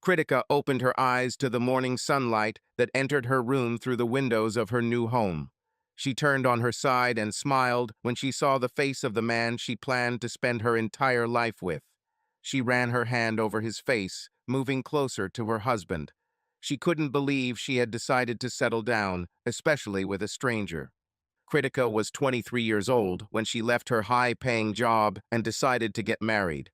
Kritika opened her eyes to the morning sunlight that entered her room through the windows of her new home. She turned on her side and smiled when she saw the face of the man she planned to spend her entire life with. She ran her hand over his face, moving closer to her husband. She couldn't believe she had decided to settle down, especially with a stranger. Kritika was 23 years old when she left her high-paying job and decided to get married.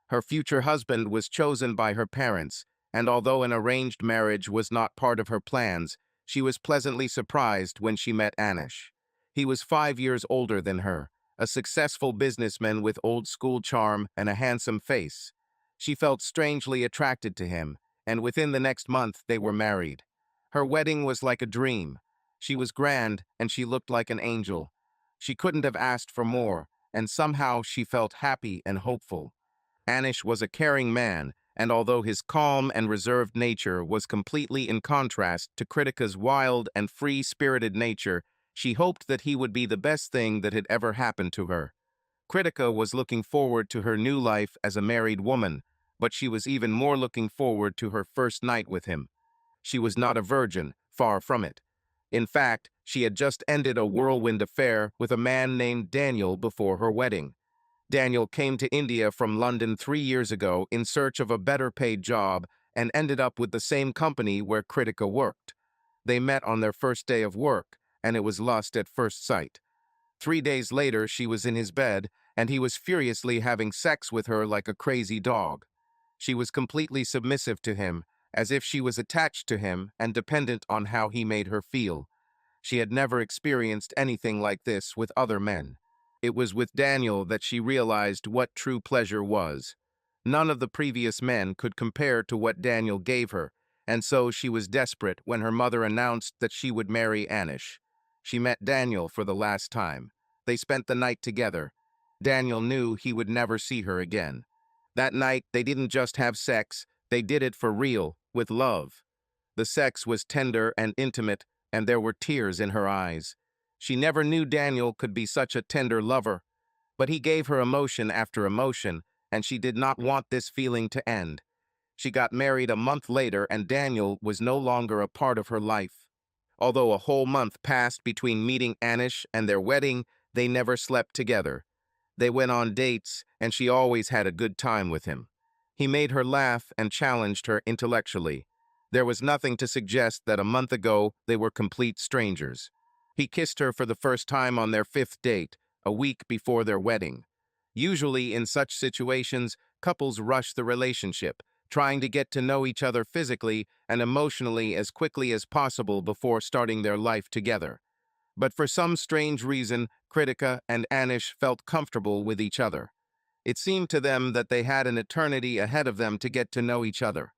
Her future husband was chosen by her parents, and although an arranged marriage was not part of her plans, she was pleasantly surprised when she met Anish. He was 5 years older than her, a successful businessman with old-school charm and a handsome face. She felt strangely attracted to him, and within the next month they were married. Her wedding was like a dream. She was grand, and she looked like an angel. She couldn't have asked for more, and somehow she felt happy and hopeful. Anish was a caring man, and although his calm and reserved nature was completely in contrast to Kritika's wild and free-spirited nature, she hoped that he would be the best thing that had ever happened to her. Kritika was looking forward to her new life as a married woman, but she was even more looking forward to her first night with him. She was not a virgin, far from it. In fact, she had just ended a whirlwind affair with a man named Daniel before her wedding. Daniel came to India from London 3 years ago in search of a better-paid job and ended up with the same company where Kritika worked. They met on their first day of work, and it was lust at first sight. 3 days later, she was in his bed, and he was furiously having sex with her like a crazy dog. She was completely submissive to him, as if she was attached to him and dependent on how he made her feel. She had never experienced anything like this with other men. It was with Daniel that she realized what true pleasure was. None of the previous men could compare to what Daniel gave her, and so she was desperate when her mother announced that she would marry Anish. She met Daniel for the last time. They spent the night together. Daniel knew he would never see her again. That night, they didn't just have sex, they did it for real, with love. The sex was tender and intimate, and there were tears in her eyes. She never knew Daniel could be such a tender lover, but he gave her emotion after emotion, and she did not want this feeling to end. She got married a month later, and Daniel was no longer a part of her life. Although a whole month passed between meeting Anish and their wedding, they never slept together. They went on dates, and she always had a good time with him. He made her laugh and challenged her intellectually. There was nothing to suggest that a month ago they were complete strangers. He kissed her for the first time on their 5th date, a week before their wedding. Usually in such situations, couples rush the relationship, trying to get to know each other physically and emotionally as quickly as possible before starting their life together. But for some strange reason, Kritika and Anish felt comfortable with each other. It seemed to them that they had an eternity ahead of them to get to know each other.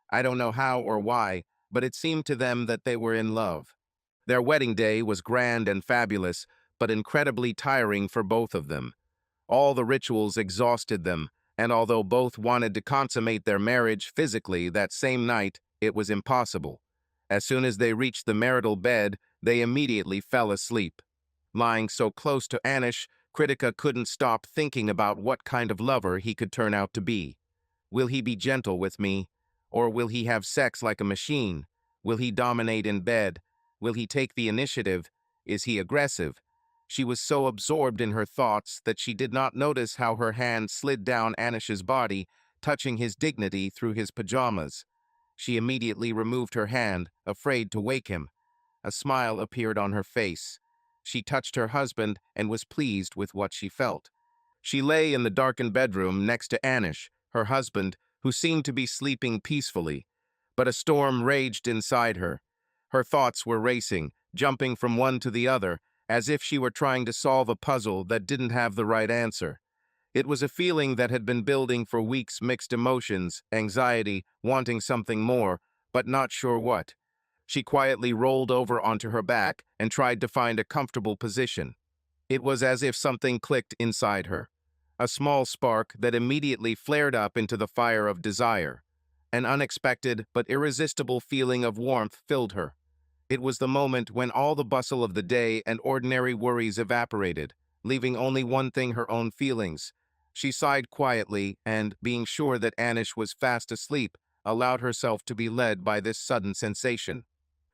I don't know how or why, but it seemed to them that they were in love. Their wedding day was grand and fabulous, but incredibly tiring for both of them. All the rituals exhausted them, and although both wanted to consummate their marriage physically that same night, it was impossible. As soon as they reached the marital bed, they immediately fell asleep. Lying so close to Anish, Kritika couldn't stop thinking about what kind of lover he could turn out to be. Will he be gentle with me? Or will he have sex like a machine? Will he dominate in bed? Will he take the initiative? Is he aggressive? She was so absorbed in her thoughts that she did not notice how her hand slid down Anish's body, touching his dignity through his pajamas. She immediately removed her hand, afraid to wake him. A smile appeared on her face. She touched her husband and was pleased with what she felt. She lay in the darkened bedroom next to Anish, her husband, who seemed to be sleeping peacefully. But a storm raged inside her. Her thoughts were racing, jumping from one to the other, as if she were trying to solve a puzzle that didn't have the right answer. It was a feeling that had been building for weeks, mixed emotions, anxiety, wanting something more, but not sure what. She quietly rolled over onto her back and tried to find a comfortable position. It was as if something clicked inside her. A small spark that immediately flared up into the fire of desire. An unexpected but irresistible feeling of warmth filled her. It was the moment when all the bustle of the day and ordinary worries evaporated, leaving only one thing: her own feelings. She sighed quietly and, being sure that Anish was fast asleep, allowed herself to be led by this sudden sensation.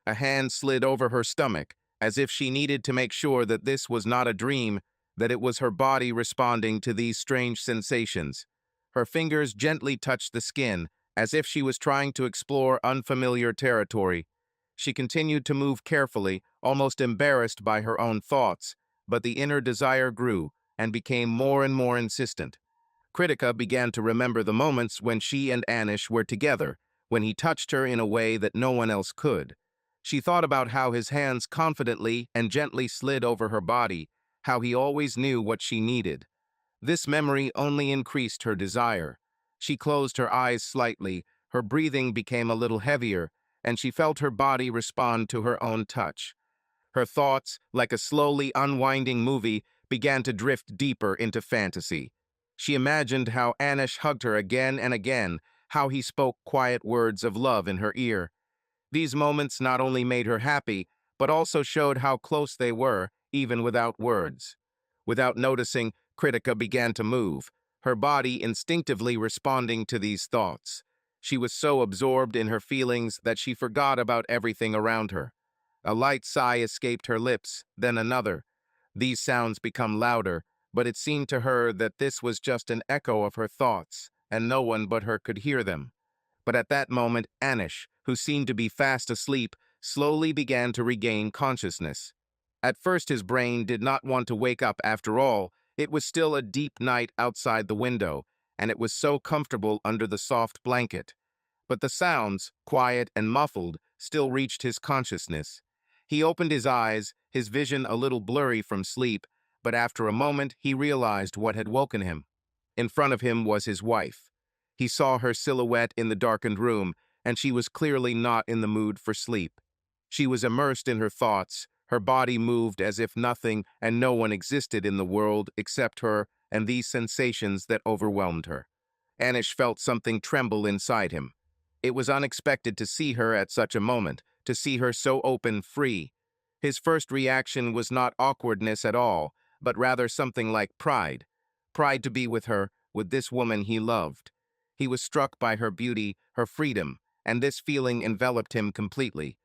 A hand slid over her stomach, as if she needed to make sure that this was not a dream, that it was her body responding to these strange sensations. Her fingers gently touched the skin, as if she was trying to explore unfamiliar territory. She continued to move carefully, almost embarrassed by her own thoughts, but the inner desire grew and became more and more insistent. Kritika began to remember the moments when she and Anish were together, when he touched her in a way that no one else could. She thought about how his hands confidently and gently slid over her body, how he always knew what she needed. This memory only increased her desire. She closed her eyes slightly, her breathing became a little heavier, and she felt her body respond to her own touch. Her thoughts, like a slowly unwinding movie, began to drift deeper into fantasy. She imagined how Anish hugged her again and again, how he spoke quiet words of love in her ear. These moments not only made her happy, but also showed how close they were, even without words. Without noticing, Kritika began to move, her body instinctively responding to these thoughts. She was so absorbed in her feelings that she forgot about everything around her. A light sigh escaped her lips, then another. These sounds became louder, but it seemed to her that this was just an echo of her thoughts, and no one but her could hear them. But at that moment, Anish, who seemed to be fast asleep, slowly began to regain consciousness. At first his brain did not want to wake up after all. It was still a deep night outside the window, and it was so comfortable under the soft blanket. But the sounds, quiet and muffled, still reached his consciousness. He opened his eyes, his vision a little blurry from sleep, but after a moment he realized what had woken him. In front of him was his wife. He saw her silhouette in the darkened room, and she was clearly not in the mood for sleep. She was immersed in her thoughts, her body moved as if nothing and no one existed in the world except her and these sensations that overwhelmed her. Anish felt something tremble inside him. It was unexpected to see her at such a moment, to see her so open, free. His first reaction was not awkwardness at all, but rather something like pride. Pride to be with her, with this woman he loved. He was struck by her beauty, her freedom, and this feeling enveloped him completely.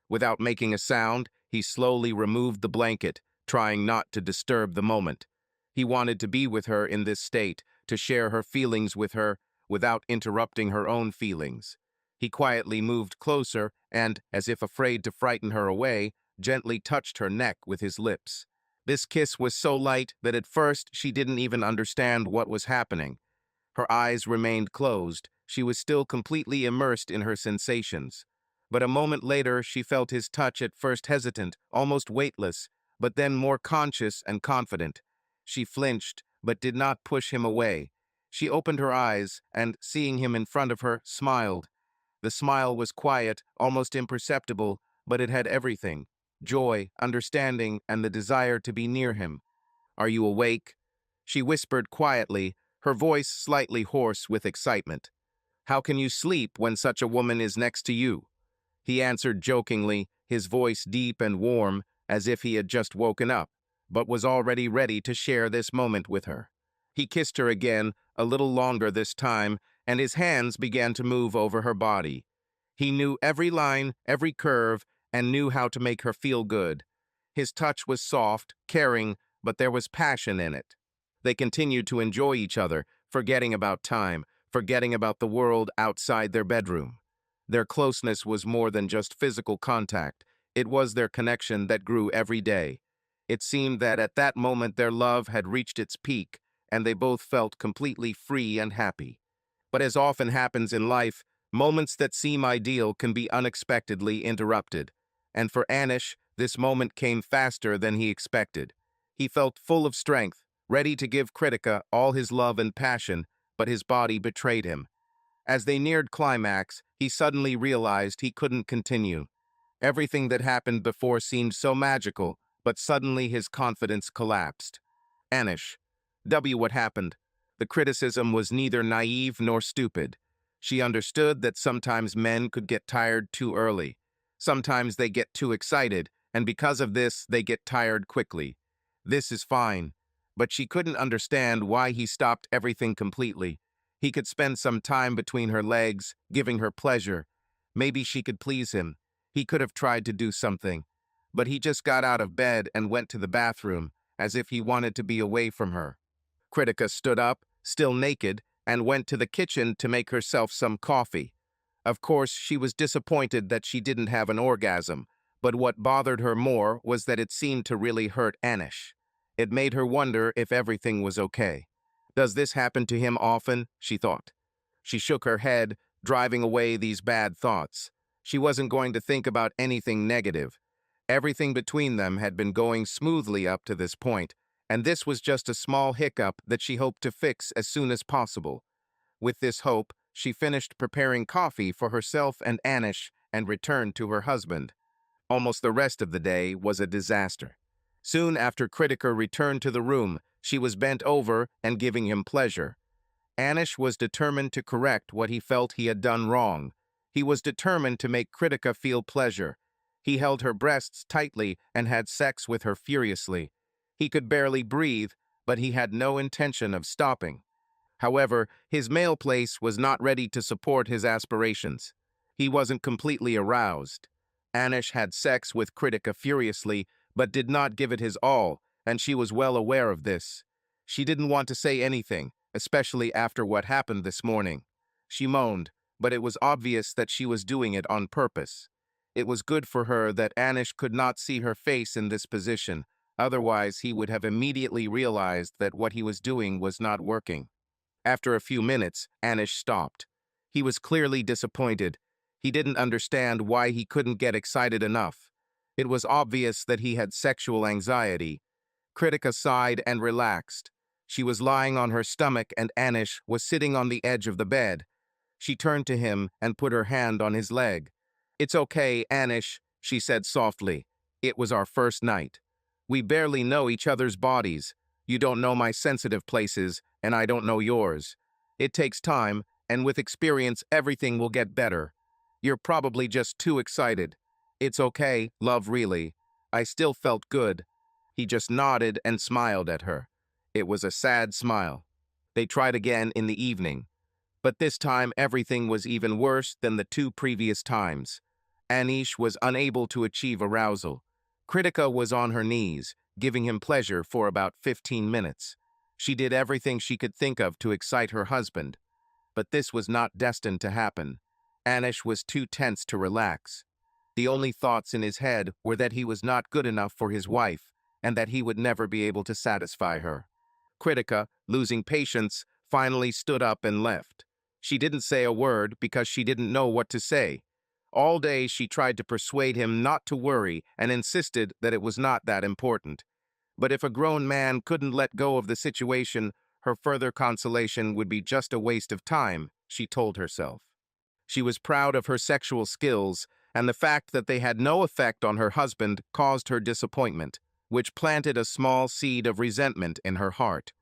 Without making a sound, he slowly removed the blanket, trying not to disturb the moment. He wanted to be with her in this state, to share her feelings with her, without interrupting her own feelings. He quietly moved closer and, as if afraid to frighten her away, gently touched her neck with his lips. This kiss was so light that at first she didn't even understand what was happening. Her eyes remained closed. She was still completely immersed in her sensations. But a moment later, she felt his touch, at first hesitant, almost weightless, but then more conscious and confident. She flinched, but did not push him away. She opened her eyes and, seeing him in front of her, smiled. The smile was quiet, almost imperceptible, but it had everything: joy, understanding, and the desire to be near him. "Are you awake?" She whispered quietly, her voice slightly hoarse with excitement. "How can you sleep when such a woman is next to you?" He answered jokingly, his voice deep and warm, as if he had just woken up, but was already ready to share this moment with her. He kissed her again, a little longer this time, and his hands began to move over her body. He knew every line, every curve, and knew how to make her feel good. His touch was soft, caring, but there was passion in it. They continued to enjoy each other, forgetting about time, forgetting about the world outside their bedroom. Their closeness was more than just physical contact. It was their connection that grew every day. It seemed that at that moment their love had reached its peak, and they both felt completely free and happy. But as often happens in life, moments that seem ideal can be unexpectedly interrupted. And for Anish, this moment came faster than he expected. He felt full of strength, ready to give Kritika all his love and passion, but his body betrayed him. As they neared climax, he suddenly realized he couldn't continue. Everything that happened before seemed so magical, but suddenly his confidence collapsed. Anish. What happened? The criticism was neither naive nor stupid. She understood that sometimes men could get tired too early. Sometimes they get too excited, and because of this, they get tired quickly. This is fine. But she couldn't understand why he stopped everything completely. He could spend some time between her legs, giving her pleasure. Maybe she could please him. He could have tried to do something. But he just got out of bed and went to the bathroom, as if he wanted to be away from her. Kritika stood up, still naked, and went to the kitchen to make herself some coffee. Of course, she was disappointed that she didn't have an orgasm, but what bothered her more was that it seemed to really hurt Anish. It made her wonder if everything was okay. Does this happen to him often? She thought. She shook her head, driving away these bad thoughts. She wasn't going to think about anything negative. Everything between them had been going smoothly up to this point, and this was just a small hiccup that she hoped to fix as soon as possible. With this hope, she finished preparing coffee for herself and Anish and returned to her husband. Almost the rest of the day was a disaster. Soon after Kritika returned to the room, she was bent over and giving him pleasure. Anish was determined to correct what he felt he had done wrong. He was determined to make Kritika feel pleasure. He held her breasts tightly and had sex with her furiously. He could barely breathe, but he had no intention of stopping. However, his male place was not ready to support his aspirations. He wasn't completely aroused. Anish had sex with Kritika furiously, but did not give it his all, and she was well aware of this. She didn't want to say anything, especially after what happened this morning. She moaned, but it was obvious that she was doing it on purpose. It was good for her that Anish could not see her face in this position, otherwise he would have immediately realized that what he was doing was not working. After a few minutes, Anish stopped. He was clearly disappointed. He didn't understand why he couldn't get excited enough. It was obvious that he had sexual anxiety. Kritika sighed and relaxed. She was lying on her stomach and Anish was sitting on the edge of the bed. She turned to him and put her hand on his leg. "It's okay, Anish," she said softly. "It was our first night. We barely know each other's bodies. You don't know my sensitive places, and I don't know yours. It takes time, and with experience, everything will get better. You're probably just too excited. It's okay, love, really. I still felt good." He just nodded and smiled at her. It was a sad smile. They tried again in the evening. But this time, everything was even worse than the two previous times. Anish was unable to achieve arousal. Kritika was on her knees, giving him pleasure for about 15 minutes. She did everything she could think of to excite her husband. But this was not destined to happen. Anish was too tense to relax. The only thoughts in his head were that he was not good enough for his wife, and that he would never be able to satisfy her. Kritika, losing patience, finally stood up and left. She didn't say a word because she didn't know what to say. All day she tried to persuade him not to worry and insisted that it was not that important. But if a grown man couldn't let go of the situation, her further consolation would be just a waste of time, she told herself. She was proud of her sexual skills, and the fact that they had no effect on her husband caused her disappointment, which planted a small seed of resentment in her heart.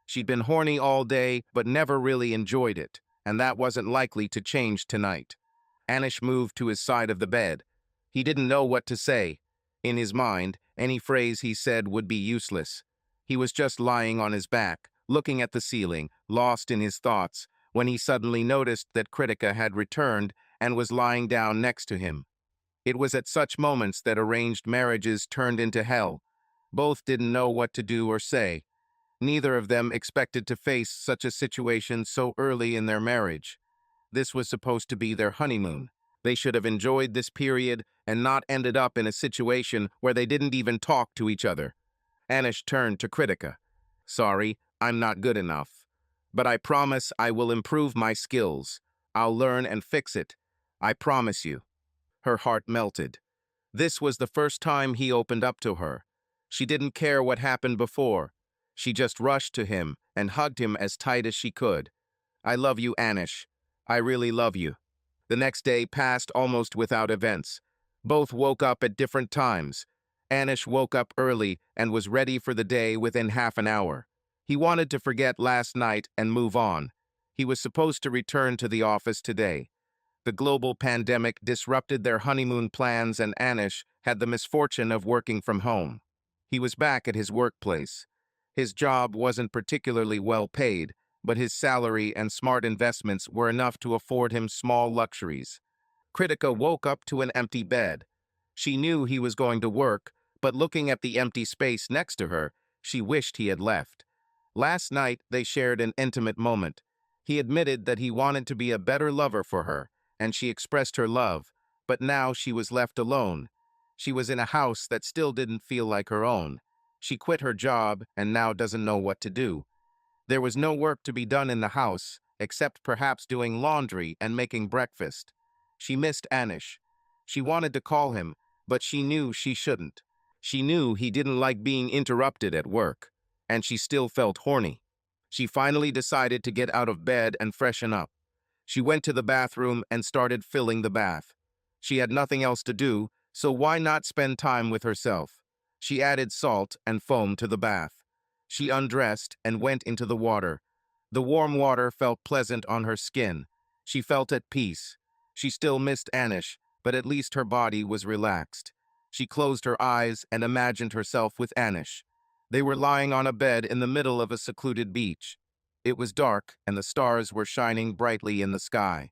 She'd been horny all day, but never really enjoyed it, and that wasn't likely to change tonight. Anish moved to his side of the bed. He didn't know what to say. In his mind, any phrase he said would be useless. He was just lying on his back, looking at the ceiling, lost in his thoughts, when he suddenly noticed that Kritika had returned and was lying down next to him. It was at such moments that arranged marriages turned into hell. Both didn't know what to do or say. Neither of them expected to face such a situation so early in their marriage. This was supposed to be their honeymoon. They should have enjoyed this period and not ended up in a situation where they didn't even talk to each other. Anish turned to Kritika. "Sorry, I'm not good enough. But I promise I will improve my skills. I'll learn and fix it. I promise you." Her heart melted. This was the first time he opened up to her. She didn't care what happened before. She just rushed to him and hugged him as tight as she could. "I love you, Anish. I really love you." The next day passed almost without events. Both woke up at different times. Anish woke up early and was ready for the day within half an hour. He wanted to forget last night and move on. He was supposed to return to the office today. The global pandemic disrupted their honeymoon plans, and Anish had the misfortune of working from home. He was back at his workplace. His job wasn't particularly well paid, but his salary and smart investments were enough to afford him small luxuries. Kritika woke up to an empty bed. She knew he was going to work, but looking at the empty space next to her, she wished he had left. Last night, they shared an intimate moment. He admitted that he wanted to be a better lover for her, and she expressed her love, but now she was left alone. She was in a house that still didn't feel like her own. She quit her job and now doesn't know what to do. There was no work to be done in the house, except perhaps doing laundry and making breakfast. She missed Anish. She wanted to call him, but she knew she shouldn't. She knew he didn't like being interrupted at work, and she still felt horny. She finally decided to get out of bed and freshen up. She went to the bathroom and started filling the bath. She had nothing else to do, so why not spend time with herself? She added salt and foam to the bath. She undressed and went into the water. The warm water felt pleasant on her skin. She felt at peace. She still missed Anish, but at least her body was relaxed. She closed her eyes and imagined herself with Anish. They were lying on a bed in the middle of a secluded beach. It was dark, and the stars were shining brightly in the sky.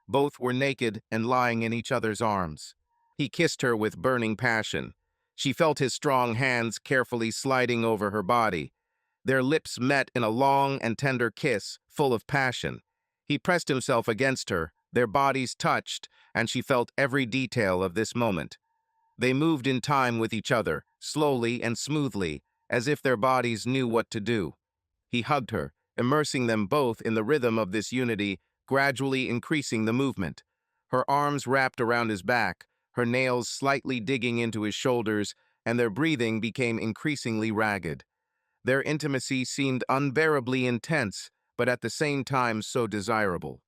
Both were naked and lying in each other's arms. He kissed her with burning passion. She felt his strong hands carefully sliding over her body. Their lips met in a long and tender kiss, full of passion. He pressed himself against her, their bodies touched, and she felt every detail of this moment. They moved in time with each other, slowly and smoothly, as if their bodies knew what to do. He hugged her, immersing them both in the rhythm of this unity, gradually increasing the movement. Her arms wrapped around his back, her nails slightly digging into his shoulders, and their breathing became increasingly ragged. Their intimacy seemed unbearably intense, but at the same time so desirable.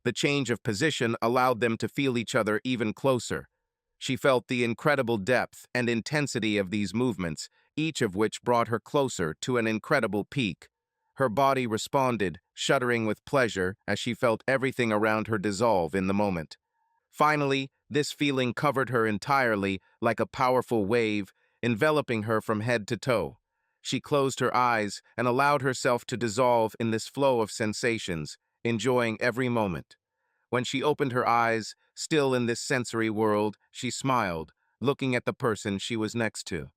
The change of position allowed them to feel each other even closer. She felt the incredible depth and intensity of these movements, each of which brought her closer to an incredible peak. Her body responded, shuddering with pleasure as she felt everything around her dissolve in the moment. Finally, this feeling covered her entirely, like a powerful wave, enveloping her from head to toe. She closed her eyes and allowed herself to dissolve in this flow of sensations, enjoying every moment. When she opened her eyes, still in this sensory world, she smiled, looking at the person she was next to.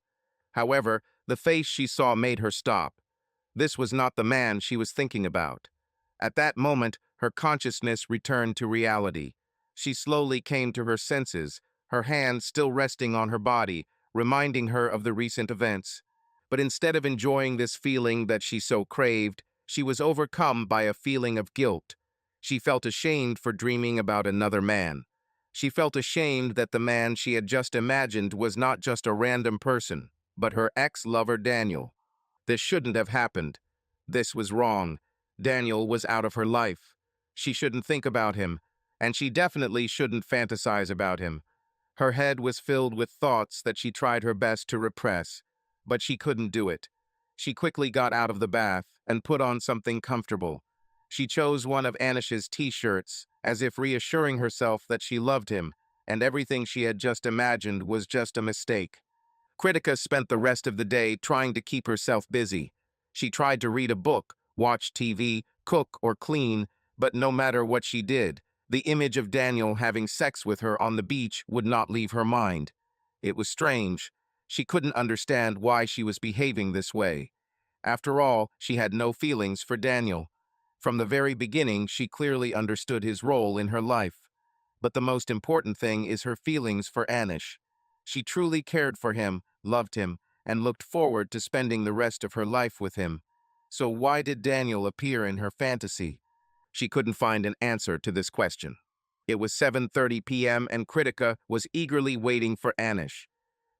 However, the face she saw made her stop. This was not the man she was thinking about. At that moment, her consciousness returned to reality. She slowly came to her senses, her hands still resting on her body, reminding her of the recent events. But instead of enjoying this feeling that she so craved, she was overcome by a feeling of guilt. She felt ashamed for dreaming about another man. She felt ashamed that the man she had just imagined was not just a random person, but her ex-lover Daniel. This shouldn't have happened. This was wrong. Daniel was out of her life. She shouldn't think about him, and she definitely shouldn't fantasize about him. Her head was filled with thoughts that she tried her best to repress, but she couldn't do it. She quickly got out of the bath and put on something comfortable. She chose one of Anish's t-shirts, as if reassuring herself that she loved him, and everything she had just imagined was just a mistake. Kritika spent the rest of the day trying to keep herself busy. She tried to read a book, watch TV, cook, or clean, but no matter what she did, the image of Daniel having sex with her on the beach would not leave her mind. It was strange. She couldn't understand why she was behaving this way. After all, she had no feelings for Daniel. From the very beginning, she clearly understood his role in her life. But the most important thing is her feelings for Anish. She truly cared for him, loved him, and looked forward to spending the rest of her life with him. So why did Daniel appear in her fantasy? She couldn't find an answer to this question. It was 7:30 p.m. and Kritika was eagerly waiting for Anish.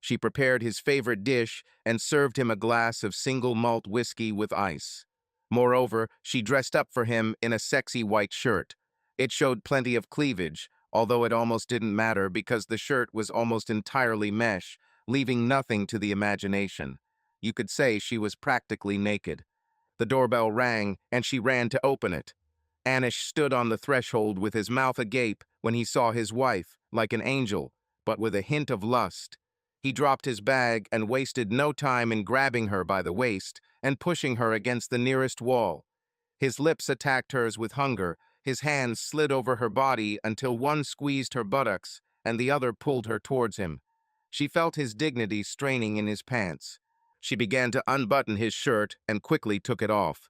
She prepared his favorite dish and served him a glass of single malt whiskey with ice. Moreover, she dressed up for him in a sexy white shirt. It showed plenty of cleavage, although it almost didn't matter because the shirt was almost entirely mesh, leaving nothing to the imagination. You could say she was practically naked. The doorbell rang, and she ran to open it. Anish stood on the threshold with his mouth agape when he saw his wife, like an angel, but with a hint of lust. He dropped his bag and wasted no time in grabbing her by the waist and pushing her against the nearest wall. His lips attacked hers with hunger, his hands slid over her body until one squeezed her buttocks and the other pulled her towards him. She felt his dignity straining in his pants. She began to unbutton his shirt and quickly took it off.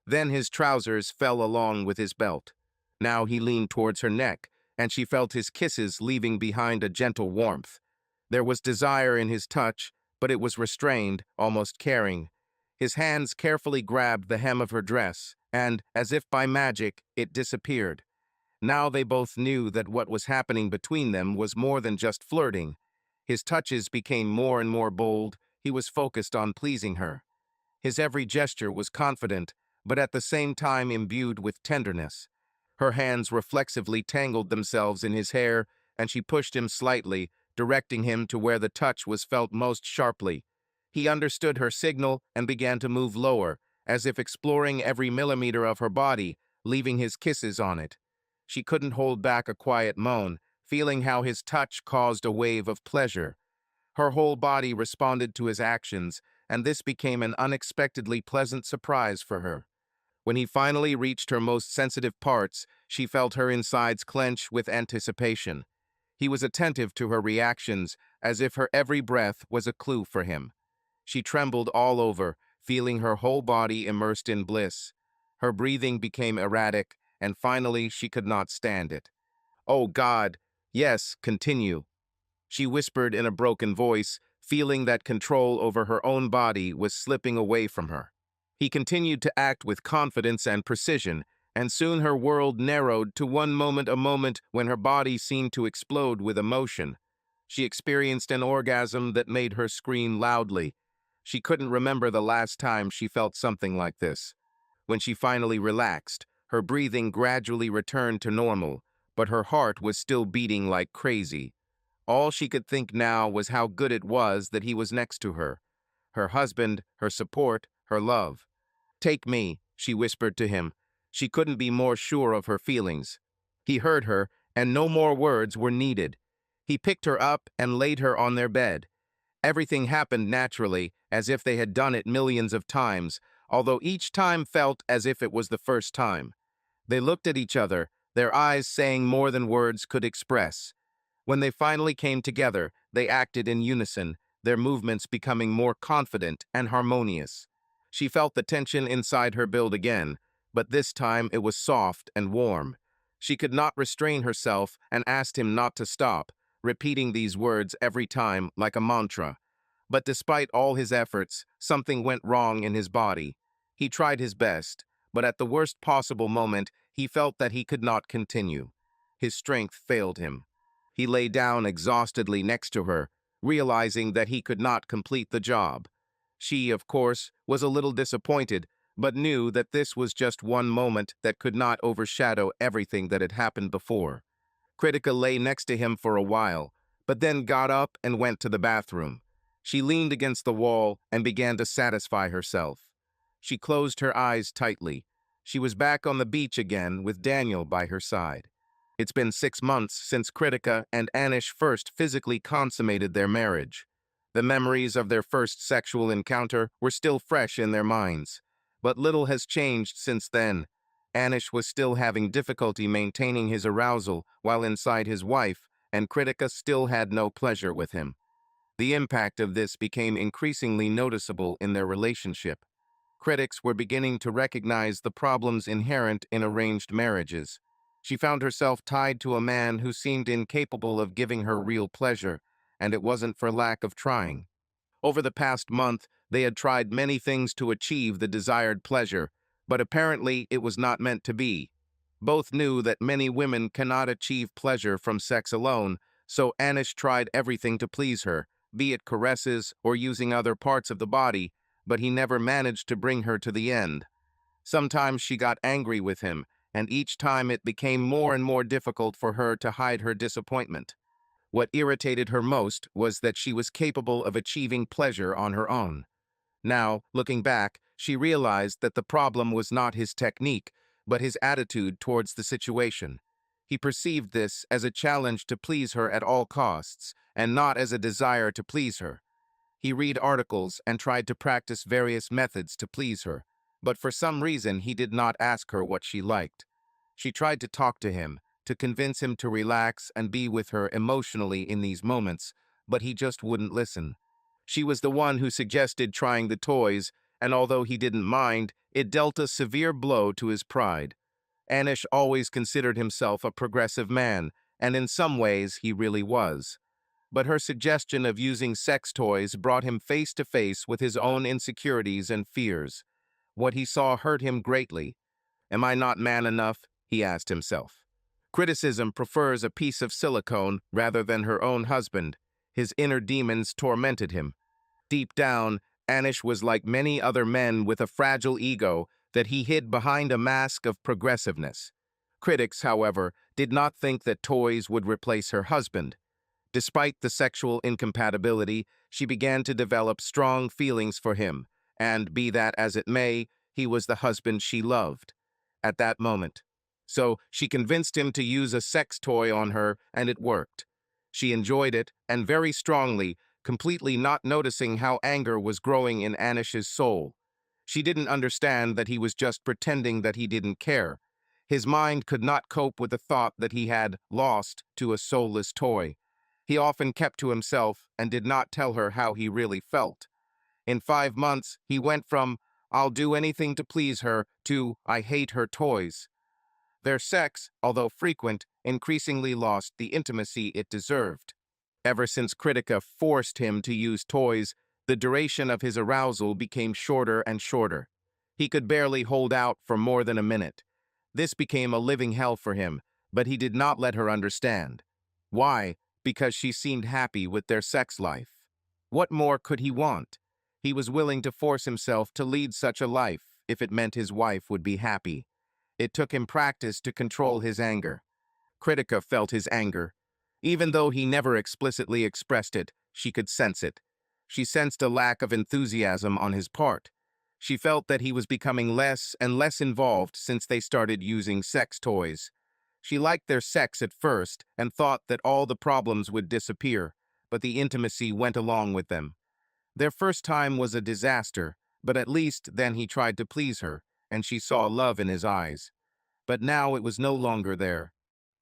Then his trousers fell along with his belt. Now he leaned towards her neck, and she felt his kisses leaving behind a gentle warmth. There was desire in his touch, but it was restrained, almost caring. His hands carefully grabbed the hem of her dress, and, as if by magic, it disappeared. Now they both knew that what was happening between them was more than just flirting. His touches became more and more bold. He was focused on pleasing her. His every gesture was confident, but at the same time imbued with tenderness. Her hands reflexively tangled themselves in his hair, and she pushed him slightly, directing him to where the touch was felt most sharply. He understood her signal and began to move lower, as if exploring every millimeter of her body, leaving his kisses on it. She couldn't hold back a quiet moan, feeling how his touch caused a wave of pleasure. Her whole body responded to his actions, and this became an unexpectedly pleasant surprise for her. When he finally reached her most sensitive parts, she felt her insides clench with anticipation. He was attentive to her reactions, as if her every breath was a clue for him. She trembled all over, feeling her whole body immersed in bliss. Her breathing became erratic, and finally she could not stand it. "Oh God, yes, continue," she whispered in a broken voice, feeling that control over her own body was slipping away from her. He continued to act with confidence and precision, and soon her world narrowed to one moment, a moment when her body seemed to explode with emotion. She experienced an orgasm that made her scream loudly. She couldn't remember the last time she felt something like this. When she finally relaxed, her breathing gradually returned to normal, but her heart was still beating like crazy. All she could think now was how good it was that he was next to her. Her husband, her support, her love. "Take me," she whispered to him. She couldn't be more sure of her feelings. He heard her, and no more words were needed. He picked her up and laid her on their bed. Everything happened naturally, as if they had done it millions of times, although each time felt as if it was the first time. They looked at each other, their eyes saying more than words could express. When they finally came together, they acted in unison, their movements becoming more confident and harmonious. She felt the tension inside her build again, but this time it was soft and warm. She could not restrain herself and asked him not to stop, repeating these words every time like a mantra. But despite all his efforts, something went wrong in his body. He tried his best, but at the worst possible moment, he felt that he could not continue. His strength failed him. He lay down exhaustedly next to her, realizing that he could not complete the job. She, of course, was a little disappointed, but knew that this was just one moment that could not overshadow everything that had happened before. Kritika lay next to him for a while, but then got up and went to the bathroom. She leaned against the wall and began to satisfy herself. She closed her eyes tightly. She was back on the beach again with Daniel by her side. It's been 6 months since Kritika and Anish first physically consummated their marriage. The memories of their first sexual encounter were still fresh in their minds. But little has changed since then. Anish was still having difficulty maintaining his arousal while inside his wife, and Kritika still had no pleasure with him. The impact of this became increasingly noticeable in their relationship. Critics were beginning to recognize the problems inherent in arranged marriages. She found herself tied to a man who seemed incapable of giving her real pleasure, and it wasn't for lack of trying. Over the past month, they had tried many things to achieve the desired pleasure, but apparently it was not meant to be. Both knew that many women cannot achieve pleasure from sex alone, so Anish tried everything to please her, be it caresses or using other parts of the body, but he never managed to bring her to the end. Sometimes she got angry with him, and each time it became more and more difficult for her to hide her disappointment. What irritated her most was that she was capable of achieving pleasure on her own. Now, looking back, she realized that the problem was not his technique, but his attitude towards the situation. He perceived this as a challenge to please her at all costs, and not as a desire to please her. He read articles and tried to practice various methods to please her, but for some reason he did not ask her what she liked. She tried to talk to him, to convince him to relax and be with her emotionally in these moments, but he just wouldn't listen. She was the one who suggested trying the toys, and although he didn't mind, it dealt a severe blow to his pride. Anish always considered himself a progressive man, and in some ways he really was. But her suggestion of using sex toys brought him face to face with his own insecurities and fears. What he saw hurt him greatly. Am I not man enough? He asked himself. Criticism prefers a piece of silicone rather than her own husband. His inner demons tormented him. Deep down, Anish was like many other men with a fragile ego that he hid behind a mask of progressiveness. Critics, however, did not think that toys would replace her husband. Despite the sexual incompatibility, she began to develop strong feelings for him, and be that as it may, he was the husband she loved at that moment. So she convinced him to use a sex toy on her, and it worked. She enjoyed it, and very strongly, completely not noticing how anger was growing in Anish's soul. She didn't understand that he was just pretending that he didn't care. His mind could not cope with the thought that he had lost to a soulless toy. He often kept to himself and did not tell her how he really felt. In 5 months, he went from, "I'll do anything to please her," to, "I hate her toys." Their sex, although frequent, increasingly lost the intimacy it deserved. Ever since Critica forced him to use toys, the duration of his arousal became shorter and shorter. He could barely hold out for more than a minute. This became a living hell for him, but he did not let her understand. Why? Because she seemed happy with their sex life. What more could he want? He was willing to force himself to lead such a life if it meant his wife would be happy. It took him practice to control his anger. Critica felt his anger. Even though he never explicitly expressed it, she could sense it. She sensed a lack of enthusiasm on his part. She felt that he was becoming less and less involved since they started using sex toys. She liked their sex at first and thought that all the problems would disappear, but the intimacy went along with them. Their first time was a disaster, but at least then he tried to please her, and she saw love in his eyes. But now it was no longer there.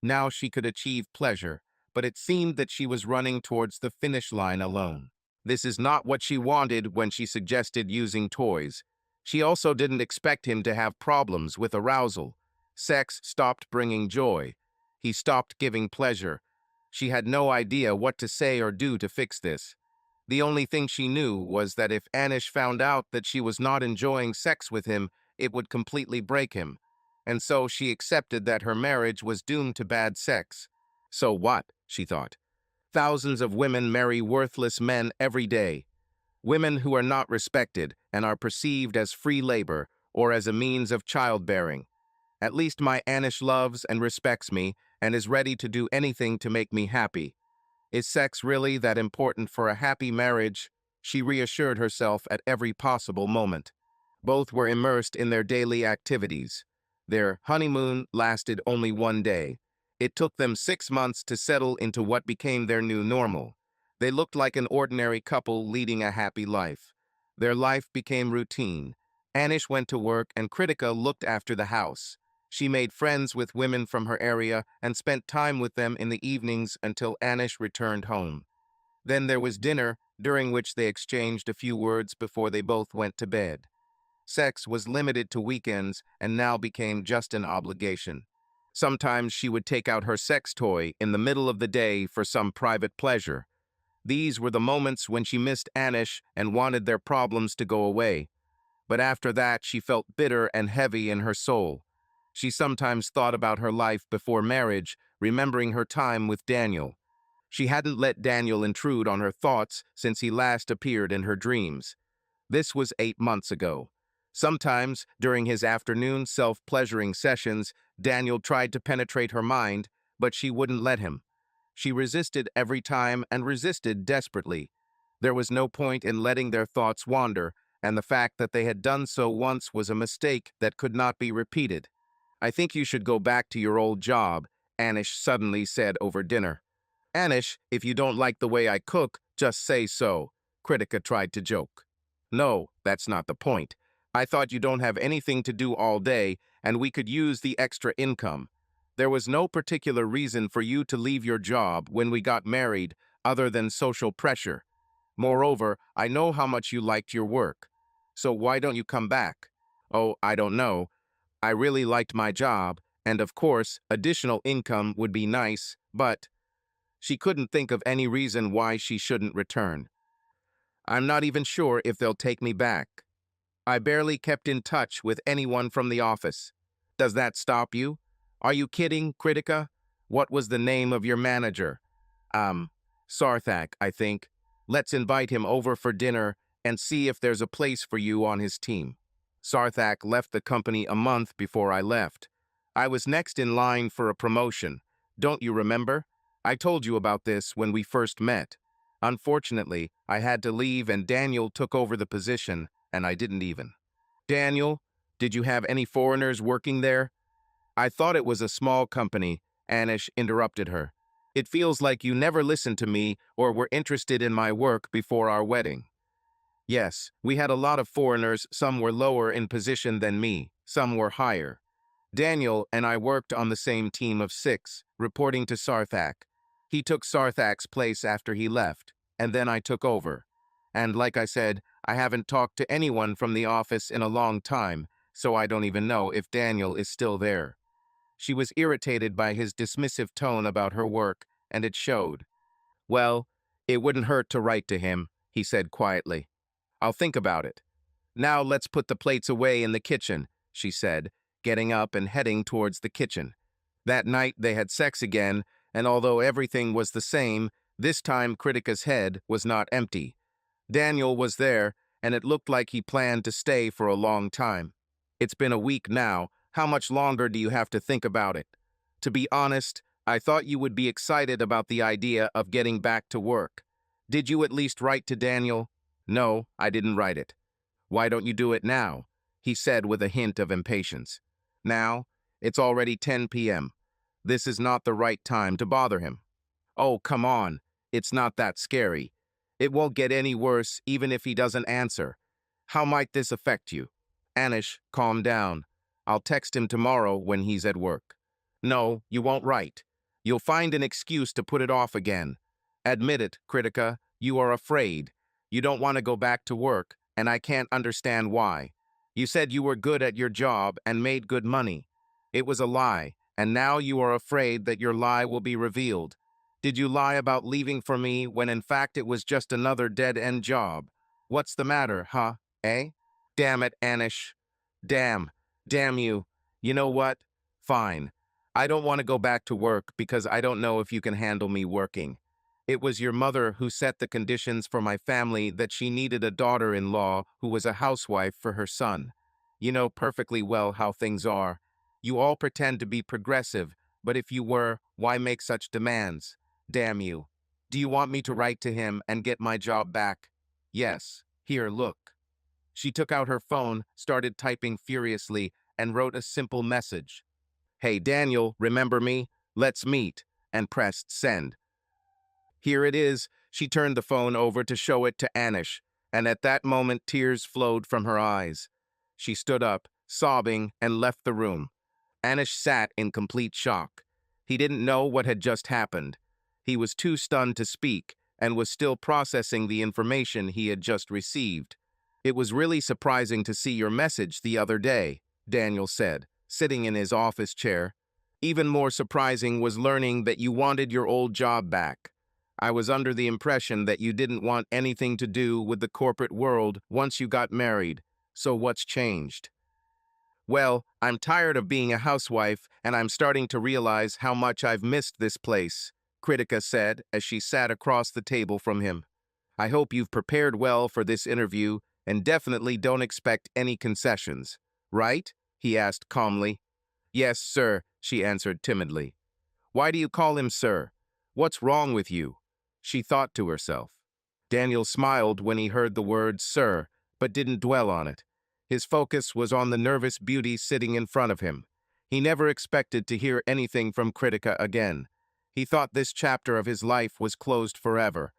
Now she could achieve pleasure, but it seemed that she was running towards the finish line alone. This is not what she wanted when she suggested using toys. She also didn't expect him to have problems with arousal. Sex stopped bringing joy. He stopped giving pleasure. She had no idea what to say or do to fix this. The only thing she knew was that if Anish found out that she was not enjoying sex with him, it would completely break him. And so she accepted that her marriage was doomed to bad sex. So what? She thought. Thousands of women marry worthless men every day. Women who are not respected and are perceived as free labor or as a means of childbearing. At least my Anish loves and respects me and is ready to do anything to make me happy. Is sex really that important for a happy marriage? She reassured herself at every possible moment. Both were immersed in their daily activities. Their honeymoon lasted only 1 day. It took them 6 months to settle into what became their new normal. They looked like an ordinary couple leading a happy life. Their life became routine. Anish went to work and Critica looked after the house. She made friends with women from her area and spent time with them in the evenings until Anish returned home. Then there was dinner, during which they exchanged a few words before they both went to bed. Sex was limited to weekends and now became just an obligation. Sometimes she would take out her sex toy in the middle of the day for some private pleasure. These were the moments when she missed Anish and wanted their problems to go away. But after that, she felt bitter and heavy in her soul. She sometimes thought about her life before marriage, remembering her time with Daniel. She hadn't let Daniel intrude on her thoughts since he last appeared in her dreams. This was 8 months ago. Sometimes, during his afternoon self-pleasuring sessions, Daniel tried to penetrate her mind, but she wouldn't let him. She resisted every time and resisted desperately. There was no point in letting their thoughts wander, and the fact that they had done so once was a mistake that could not be repeated. "I think you should go back to your old job," Anish suddenly said over dinner. "Anish, if you don't like the way I cook, just say so," Critica tried to joke. "No, that's not the point. I thought you don't have anything to do all day, and we could use the extra income. There was no particular reason for you to leave your job when we got married other than social pressure. Moreover, I know how much you liked your work. So why don't you come back? Oh, I don't know. I really liked my job, and of course, additional income would be nice, but she couldn't think of any reason why she shouldn't return. I'm not even sure if they'll take me back. I barely kept in touch with anyone from the office. Does that stop you? Are you kidding, Kritika? What was the name of your manager? Um, Sarthak, I think. Let's invite him over for dinner and see if there's a place for you on his team. Sarthak left the company a month before I left. I was next in line for a promotion. Don't you remember? I told you about this when we first met. Unfortunately, I had to leave and Daniel took over the position, and I didn't even. Daniel, did you have any foreigners working there? I thought it was a small company, Anish interrupted her. It feels like you never listened to me or were interested in my work before our wedding. Yes, we had a lot of foreigners, some were lower in position than me, some were higher. Daniel and I worked on the same team of 6, reporting to Sarthak. He took Sarthak's place after he left, and then I took over. And like I said, I haven't talked to anyone from the office in a long time, so I don't even know if Daniel is still there. She was irritated by his dismissive tone about her work, and it showed. Well, it wouldn't hurt to write to him, he said quietly. I'll think about it. Now let's put the plates away in the kitchen, she said, getting up and heading towards the kitchen. That night they had sex again, and although everything was the same, this time Kritika's head was not empty. Daniel was there, and it looked like he planned to stay for a long time. It's been a week now. How much longer do you have to think about it? To be honest, I thought you would be excited about the idea of getting back to work. Did you at least write to Daniel? No, I didn't write it. Why don't you do it now? He said with a hint of impatience. Now? It's already 10 p.m. This is not the right time to bother him. Oh, come on. It's not that scary. It won't get any worse even if he doesn't answer. How might this affect you? Anish, calm down. I'll text him tomorrow when he's at work. No, you won't write. You'll find an excuse to put it off again. Admit it, Kritika, you are afraid. You don't want to go back to work, and I can't understand why. You said you were good at your job and made good money. It was a lie, and now you are afraid that your lie will be revealed. Did you lie about leaving for me when in fact it was just another dead-end job? What's the matter, huh? Eh? Damn it, Anish. Damn. Damn you. You know what? Fine. I don't want to go back to work because I don't know if you can handle me working. It was your mother who set the conditions for my family that she needed a daughter-in-law who was a housewife for her son. You know perfectly well how things are. You all pretend to be progressive, but if you were, why make such demands? Damn you. Do you want me to write to him and get my job back? Yes. Here, look. She took out her phone, started typing furiously, and wrote a simple message. Hey, Daniel, remember me? Let's meet, and pressed send. Here it is. She turned the phone over to show it to Anish, and at that moment tears flowed from her eyes. She stood up, sobbing, and left the room. Anish sat in complete shock. He didn't know what had just happened. He was too stunned to speak, and was still processing the information he had just received. It was really surprising to see your message the other day, Daniel said, sitting in his office chair. Even more surprising was learning that you wanted your old job back. I was under the impression that you didn't want anything to do with the corporate world once you got married. So what's changed? Well, I'm tired of being a housewife, and I'm starting to realize how much I've missed this place, Kritika said as she sat across the table from him. I hope you've prepared well for this interview and definitely don't expect any concessions. Right? He asked calmly. Yes, sir, she answered timidly. Why do you call him sir? What's wrong with you? She thought to herself. Daniel smiled when he heard the word sir, but didn't dwell on it. His focus was on the nervous beauty sitting in front of him. He never expected to hear anything from Kritika again. He thought this chapter of his life was closed forever.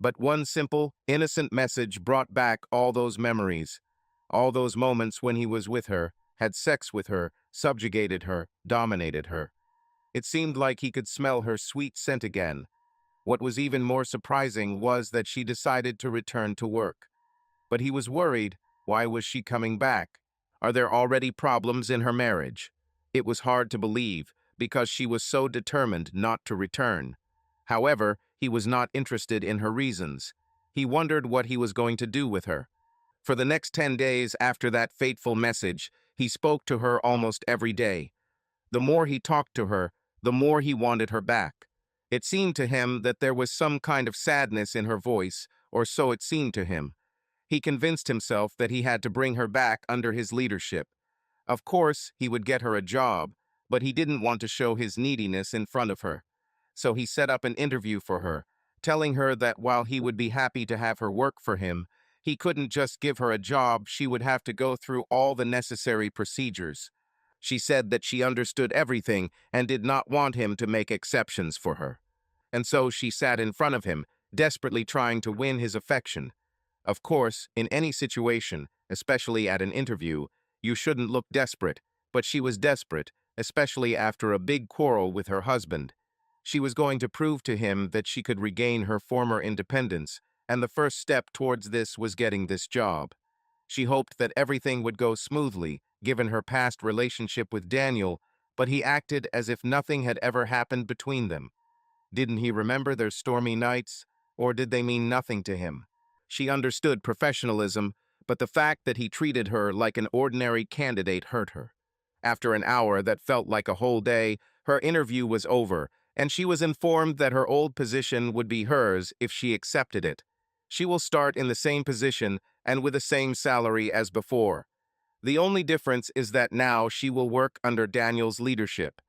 But one simple, innocent message brought back all those memories. All those moments when he was with her, had sex with her, subjugated her, dominated her. It seemed like he could smell her sweet scent again. What was even more surprising was that she decided to return to work. But he was worried. Why was she coming back? Are there already problems in her marriage? It was hard to believe, because she was so determined not to return. However, he was not interested in her reasons. He wondered what he was going to do with her. For the next 10 days after that fateful message, he spoke to her almost every day. The more he talked to her, the more he wanted her back. It seemed to him that there was some kind of sadness in her voice, or so it seemed to him. He convinced himself that he had to bring her back under his leadership. Of course, he would get her a job, but he didn't want to show his neediness in front of her. So he set up an interview for her, telling her that while he would be happy to have her work for him, he couldn't just give her a job. She would have to go through all the necessary procedures. She said that she understood everything and did not want him to make exceptions for her. And so she sat in front of him, desperately trying to win his affection. Of course, in any situation, especially at an interview, you shouldn't look desperate, but she was desperate, especially after a big quarrel with her husband. She was going to prove to him that she could regain her former independence, and the first step towards this was getting this job. She hoped that everything would go smoothly, given her past relationship with Daniel, but he acted as if nothing had ever happened between them. Didn't he remember their stormy nights, or did they mean nothing to him? She understood professionalism, but the fact that he treated her like an ordinary candidate hurt her. After an hour that felt like a whole day, her interview was over, and she was informed that her old position would be hers if she accepted it. She will start in the same position and with the same salary as before. The only difference is that now she will work under Daniel's leadership.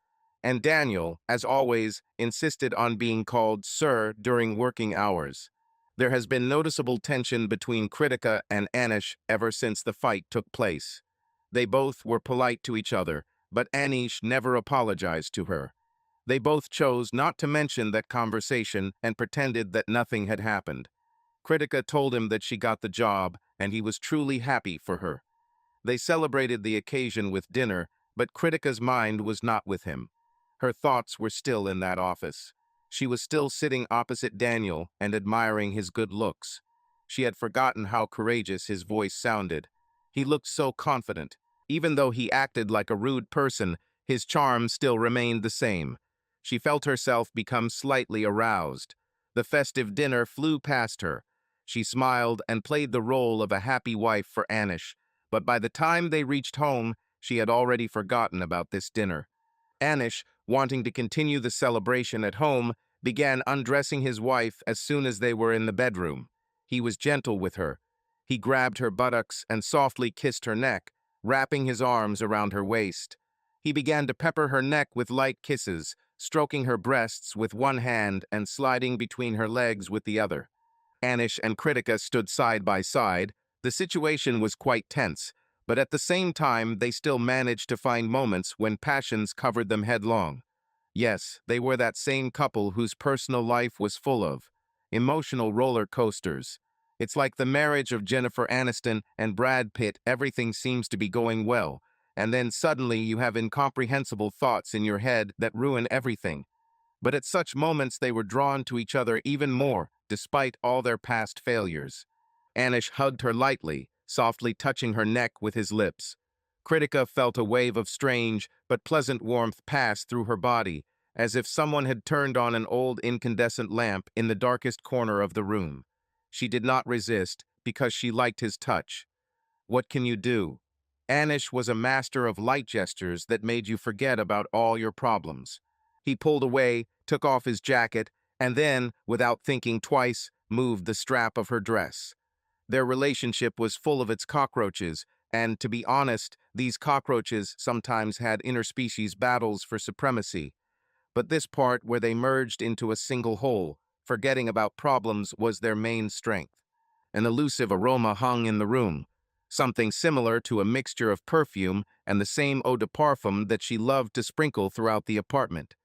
And Daniel, as always, insisted on being called Sir during working hours. There has been noticeable tension between Kritika and Anish ever since the fight took place. They both were polite to each other, but Anish never apologized to her. They both chose not to mention that conversation and pretended that nothing had happened. Kritika told him that she got the job, and he was truly happy for her. They celebrated the occasion with dinner, but Kritika's mind was not with him. Her thoughts were still in that office. She was still sitting opposite Daniel and admiring his good looks. She had forgotten how courageous his voice sounded. He looked so confident. Even though he acted like a rude person, his charm still remained the same. She felt herself become slightly aroused. The festive dinner flew past her. She smiled and played the role of a happy wife for Anish, but by the time they reached home, she had already forgotten about this dinner. Anish, wanting to continue the celebration at home, began undressing his wife as soon as they were in the bedroom. He was gentle with her. He grabbed her buttocks and softly kissed her neck, wrapping his arms around her waist. He began to pepper her neck with light kisses, stroking her breasts with one hand and sliding between her legs with the other. Anish and Kritika stood side by side. The situation was quite tense, but at the same time they still managed to find moments when passions covered them headlong. Yes, they were that same couple whose personal life was full of emotional roller coasters. It's like the marriage of Jennifer Aniston and Brad Pitt. Everything seems to be going well, and then suddenly you have incomprehensible thoughts in your head that ruin everything. But at such moments they were drawn to each other even more, despite all their past failures. Anish hugged her lightly, softly touching her neck with his lips. Kritika felt a wave of strange but pleasant warmth pass through her body, as if someone had turned on an old incandescent lamp in the darkest corner of the room. She did not resist, because she liked his touch. What can you do? Anish was a master of light gestures that made you forget about all your problems. He pulled away, took off his jacket, and then, without thinking twice, moved the strap of her dress. Their relationship was full of its cockroaches, and, to be honest, these cockroaches sometimes had interspecies battles for supremacy. But this part where they merged into a single whole, forgetting about problems, was their main strength. An elusive aroma hung in the room, something similar to a mixture of perfume and the same eau de parfum that she loved to sprinkle throughout the apartment.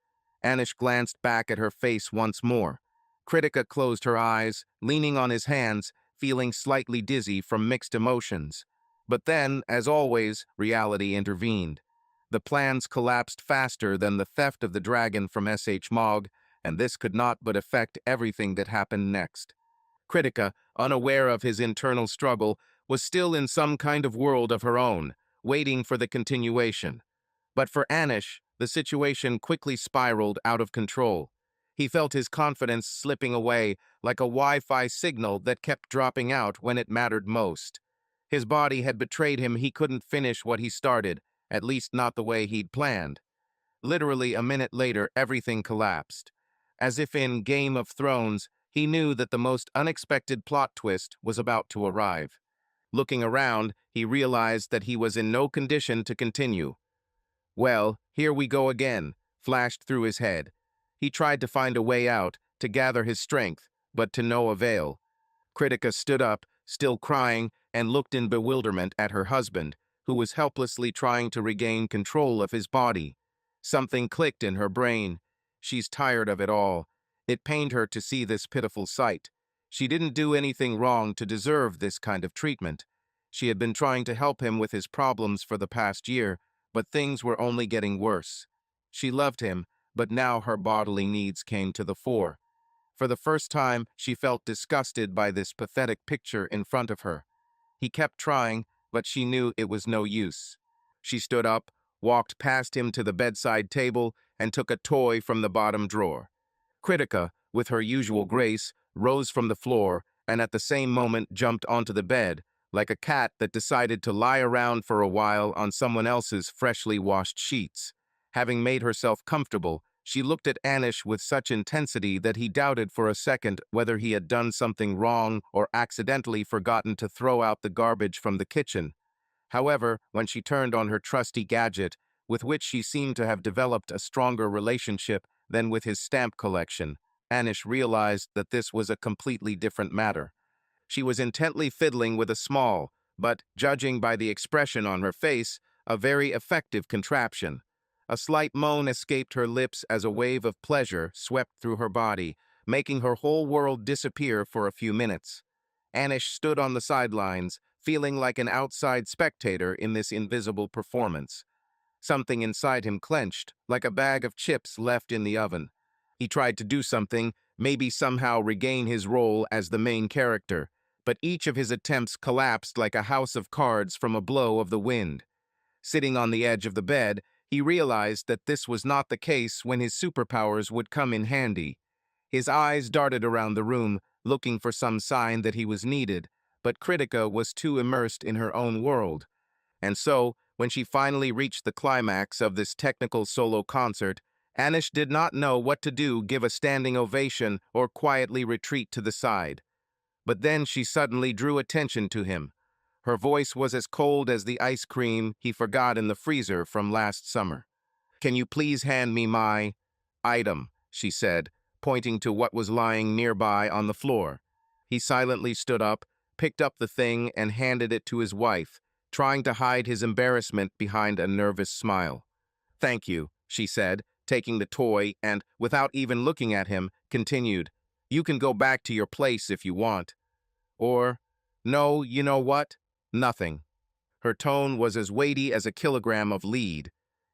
Anish glanced back at her face once more. Kritika closed her eyes, leaning on his hands, feeling slightly dizzy from mixed emotions. But then, as always, reality intervened. The plans collapsed faster than the theft of the dragon from S.H. Mogg, and this could not but affect everything that happened next. Critica, unaware of his internal struggle, was still in some kind of world of her own, waiting for the continuation. But for Anish, the situation quickly spiraled out of control. He felt his confidence slipping away like a Wi-Fi signal that kept dropping out when it mattered most. His body had betrayed him. He couldn't finish what he started, at least not the way he'd planned. Literally a minute later, everything collapsed. As if in Game of Thrones, he knew that the most unexpected plot twist was about to arrive. Looking around, he realized that he was in no condition to continue. Well, here we go again, flashed through his head. He tried to find a way out, to gather his strength, but to no avail. Critica stood up, still crying, and looked in bewilderment at her husband, who was helplessly trying to regain control of his body. Something clicked in her brain. She's tired of it all. It pained her to see this pitiful sight. She didn't do anything wrong to deserve this kind of treatment. She had been trying to help him with his problems for the past year, but things were only getting worse. She loved him, but now her bodily needs came to the fore. For the first time, she felt disgusted by this pathetic picture in front of her. He kept trying, but she knew it was no use. She stood up, walked past him to the bedside table, and took a toy from the bottom drawer. Critica, with her usual grace, rose from the floor and at the same moment jumped onto the bed, like a cat that decided to lie around for a while on someone else's freshly washed sheets. Having made herself comfortable, she looked at Anish with such intensity that he doubted for a second whether he had done something wrong or accidentally forgotten to throw out the garbage from the kitchen. However, when she turned on her trusty gadget, with which she seemed to have developed a stronger relationship than with his stamp collection, Anish realized that this was a completely different matter. She was intently fiddling with a small, but, judging by the expression on her face, a very effective contraption. A slight moan escaped her lips as a wave of pleasure swept through her body, making her whole world disappear for a few minutes. Anish stood on the sidelines, feeling like an outside spectator in this invisible performance. Something inside him clenched, like a bag of chips left in the oven. He tried to do something, maybe somehow regain his role as the main character, but each of his attempts collapsed like a house of cards from a blow of the wind. Sitting on the edge of the bed, he realized that this was not the case when his superpowers would come in handy. His eyes darted around the room, looking for some sign that he was needed, but Critica was too immersed in her own world. And so, when she finally reached the climax of this technical solo concert, Anish did not know what to do, give a standing ovation or quietly retreat to the side. But then she suddenly drew attention to him. Her voice was as cold as the ice cream he forgot in the freezer from last summer. "Can you please hand me my item?" she said, pointing to what was lying nearby on the floor. He silently stood up, picked up the thing, and handed it to his wife, trying to hide his embarrassment behind a nervous smile. "Thank you," she said, taking the toy and, without even looking at him, continued, "You can go back to your place if you want. Or, no, you know what? Nothing." Her tone was as weighty as a kilogram of lead.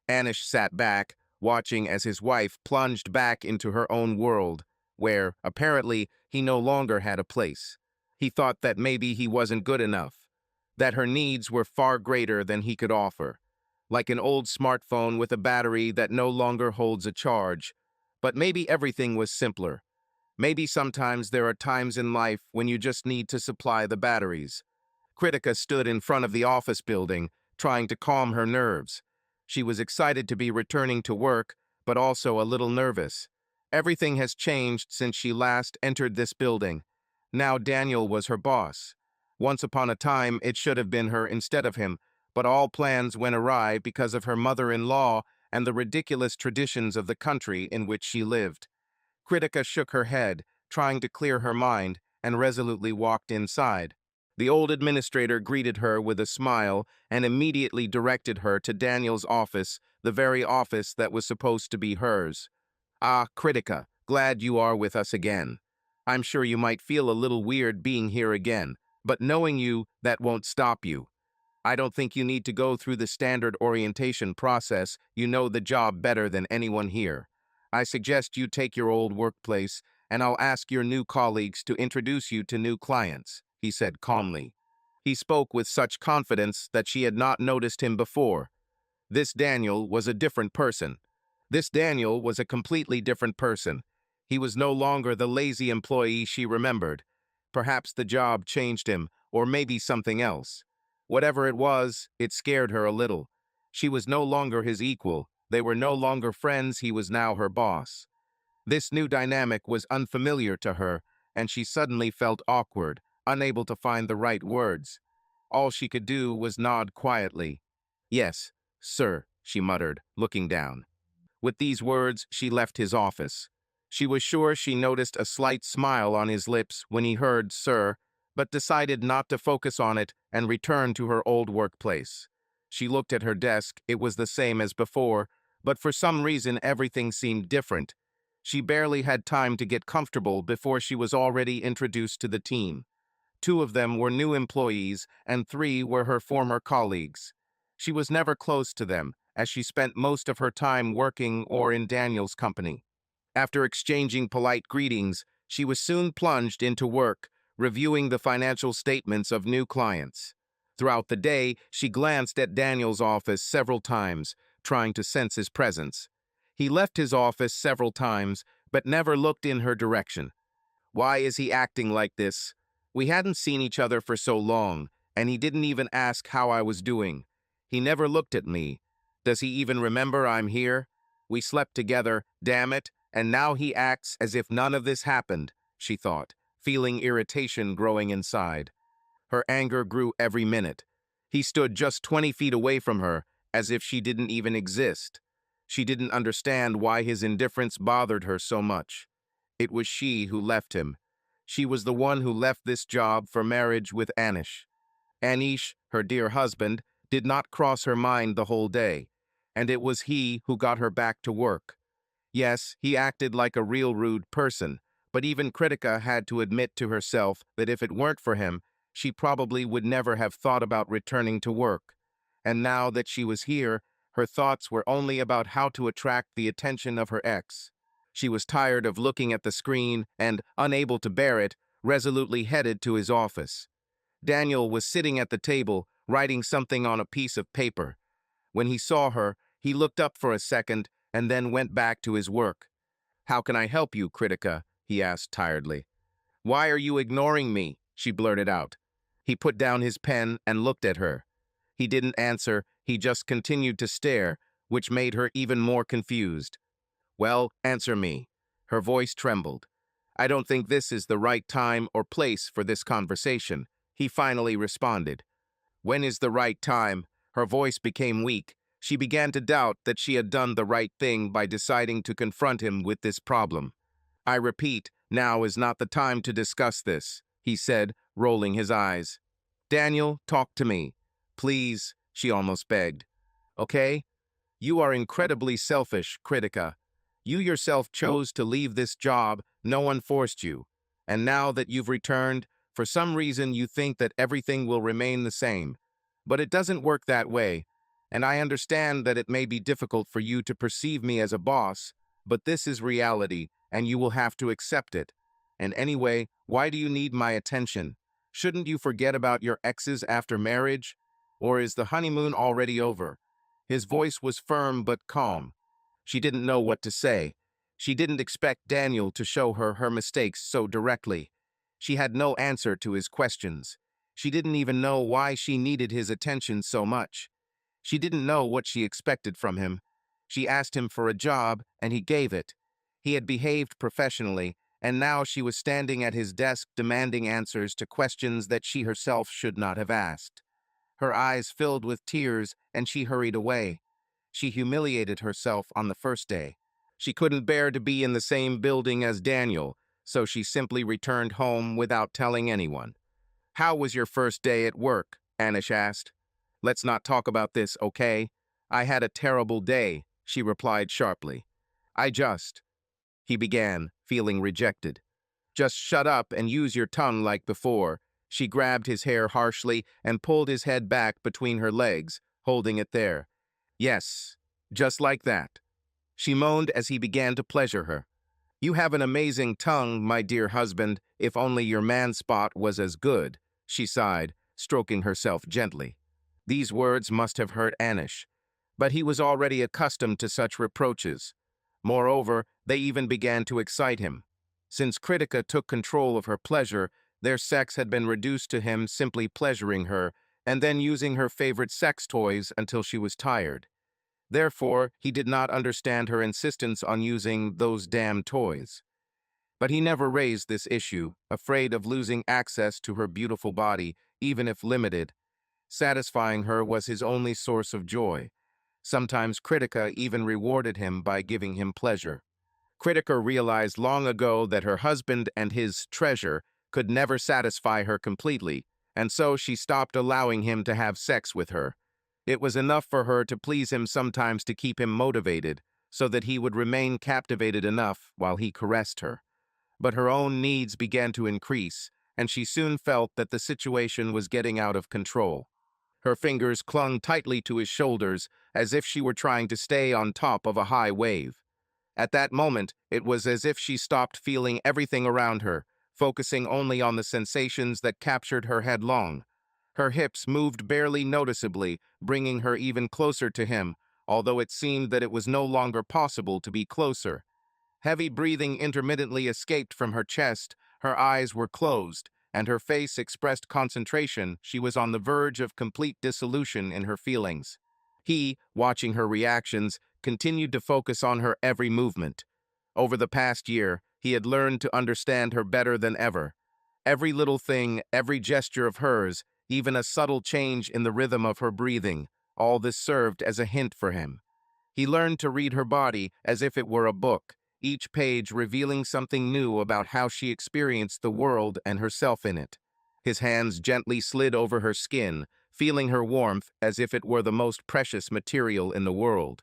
Anish sat back, watching as his wife plunged back into her own world, where, apparently, he no longer had a place. He thought that maybe he wasn't good enough, that her needs were far greater than he could offer, like an old smartphone with a battery that no longer holds a charge. But maybe everything was simpler. Maybe sometimes there are times in life when you just need to supply the batteries. Critica stood in front of the office building, trying to calm her nerves. She was excited to be returning to work, but also a little nervous. Everything has changed since she last entered this building. Now Daniel was her boss. Once upon a time, it should have been her instead of him, but all plans went awry because of her mother-in-law and the ridiculous traditions of the country in which she lived. Critica shook her head, trying to clear her mind, and resolutely walked inside. The old administrator greeted her with a smile and immediately directed her to Daniel's office, the very office that was supposed to be hers. "Ah, Critica, glad you are with us again. I'm sure you might feel a little weird being here again, but knowing you, that won't stop you. I don't think you need to go through the standard orientation process. You know the job better than anyone here. I suggest you take your old workplace, and I'll ask your new colleagues to introduce you to new clients," he said calmly. He spoke with such confidence that she had not noticed him before. This Daniel was a different person. This Daniel was a completely different person. He was no longer the lazy employee she remembered. Perhaps the job changed him, or maybe something else. Whatever it was, it scared her a little. She was no longer his equal. They were no longer friends. He was now her boss. This new dynamic was unfamiliar to her, and she suddenly felt awkward, unable to find the right words. All she could do was nod quietly. "Yes, sir," she muttered, looking down. With these words, she left his office. She was sure she noticed a slight smile on his lips when he heard "sir," but decided not to focus on it and returned to her old workplace. She looked at her desk. It was the same as before, but for some reason everything seemed different. She barely had time to get comfortable before she was already introduced to the team. Two of them were new employees, and three were her former colleagues. She was never close to them, as she spent most of her time working or in Daniel's company. After exchanging polite greetings, she was soon plunged into work, reviewing the financial statements of new clients. Throughout the day, she glanced at Daniel's office several times, trying to sense his presence. He left his office several times, but never looked in her direction. Why is he acting like this? We hadn't seen each other for so long, and he didn't even ask how I was doing. He never looked at me. Does he even remember I'm here? We slept together, damn it, and now he acts as if none of this happened, she thought, feeling irritation growing inside. Her anger grew every minute. He stood just 20 feet away from her, as if she didn't even exist. She didn't understand why his indifference bothered her so much. It was she who left him. She was the one who left this job for marriage with Anish. Anish, her dear husband, did not cross her mind the whole day, and it was he who got her back to work. Yes, he acted like a real rude person, but even Kritika had to admit to herself that if it weren't for him, she probably would never have thought about returning to work. And now that she was here, her thoughts were only about how to attract the attention of her ex. She was tired of looking at the screen and, unable to bear it, resolutely headed to his office. Daniel was sitting at the table, writing something on a piece of paper. When he saw her, he looked up for a second and then went back to his work. "How can I help you, Kritika?" he asked tiredly. "Why are you ignoring me?" she blurted out. He put down his pen and looked at her. He didn't answer, he just continued to stare, which made her even more confused. "Well, answer me." Her voice trembled. "I don't think this is the right time or place for this conversation," he finally responded. "When is the right time?" Her voice became weak. She began to doubt that she had done the right thing by deciding to confront him with this problem. "I repeat, now is not the time to discuss this," he said, rolling his eyes. "Daniel, talk to me. Please," she almost begged. "Okay? You are incredibly selfish, Kritika. You yourself chose to leave this job, no one forced you. And now that you've returned, for some reason you think that everything will remain the same. But it doesn't work that way. And I understand that it may be difficult for you to perceive me as a boss, but this is reality, and you will have to accept it. And anyway, why do you need my attention? Shouldn't you forget about your exes after marriage? Or is the honeymoon already over?" His voice was firm but calm. She didn't know what to say. She didn't expect Daniel to show her mistakes so directly. She had no answer to his questions. She didn't even know why she needed his attention so much. She didn't know what she expected from him. She asked him for a job, and he gave it. He had behaved professionally, and now she was standing at his desk demanding answers to questions that she herself should not have asked. Her eyes filled with tears, and she hurried away. She humiliated herself on the first day. She couldn't bear to be in the same building as Daniel, so she simply returned home without telling anyone. "How was your first day at work?" Anish asked. "Let's not talk about this, okay? I had a terrible day," she replied sharply. I just, he began, feeling rejected. "Just shut up and use your tongue like before," She grabbed his hair harshly and pulled his head back between her legs, holding it there. Yes, just like that. She moaned as he began to pleasure her. You have an amazing tongue, my dear husband, if only your man spot was as good, she sighed, stroking herself gently. These words must have hurt Anish, but he was already accustomed to such reproaches. Moreover, they even began to excite him. Since Kritika took control of her pleasure, their sex had been reduced to him simply pleasuring her and then using her favorite sex toys until she was tired. Therefore, he did not understand her insistence on using those damn toys. But he never raised this issue, afraid of losing access to her beautiful body, even if limited. Satisfying her was his only source of joy. Sometimes Kritika even rewarded him by giving him pleasure. Kritika realized long ago that her husband and his treasure could never satisfy her completely, and so she stopped allowing him to have sex with her. It was enough for her to please him sometimes to keep him motivated, so that he would remain captivated enough while he caressed her. But her own needs began to increase, and she soon felt that the situation was getting out of control. Her fingers clung tightly to his shoulders, as if she were trying to stay on top of a high wave. At that moment, it was as if she stopped feeling everything around her, focusing only on the sensations that captured her headlong. Her hips moved barely noticeably, bringing her even closer to him, although it seemed that it was no longer possible to be closer. Heavy breathing intermittently escaped from her chest, her eyes were closed, and her face expressed concentration. She was on the verge of complete dissolution in her feelings. He, watching her reactions, continued to focus on her every movement. Over the past year, he had learned to understand her better than ever. Every little thing, every gesture of hers, even a subtle change in the rhythm of her breathing, all this served as a hint for him. He learned to read her body as if it were a book, each page revealing something new about how she experienced the world and herself in it. His hands gently slid over her skin, feeling her warmth as if it were the most precious material in the world.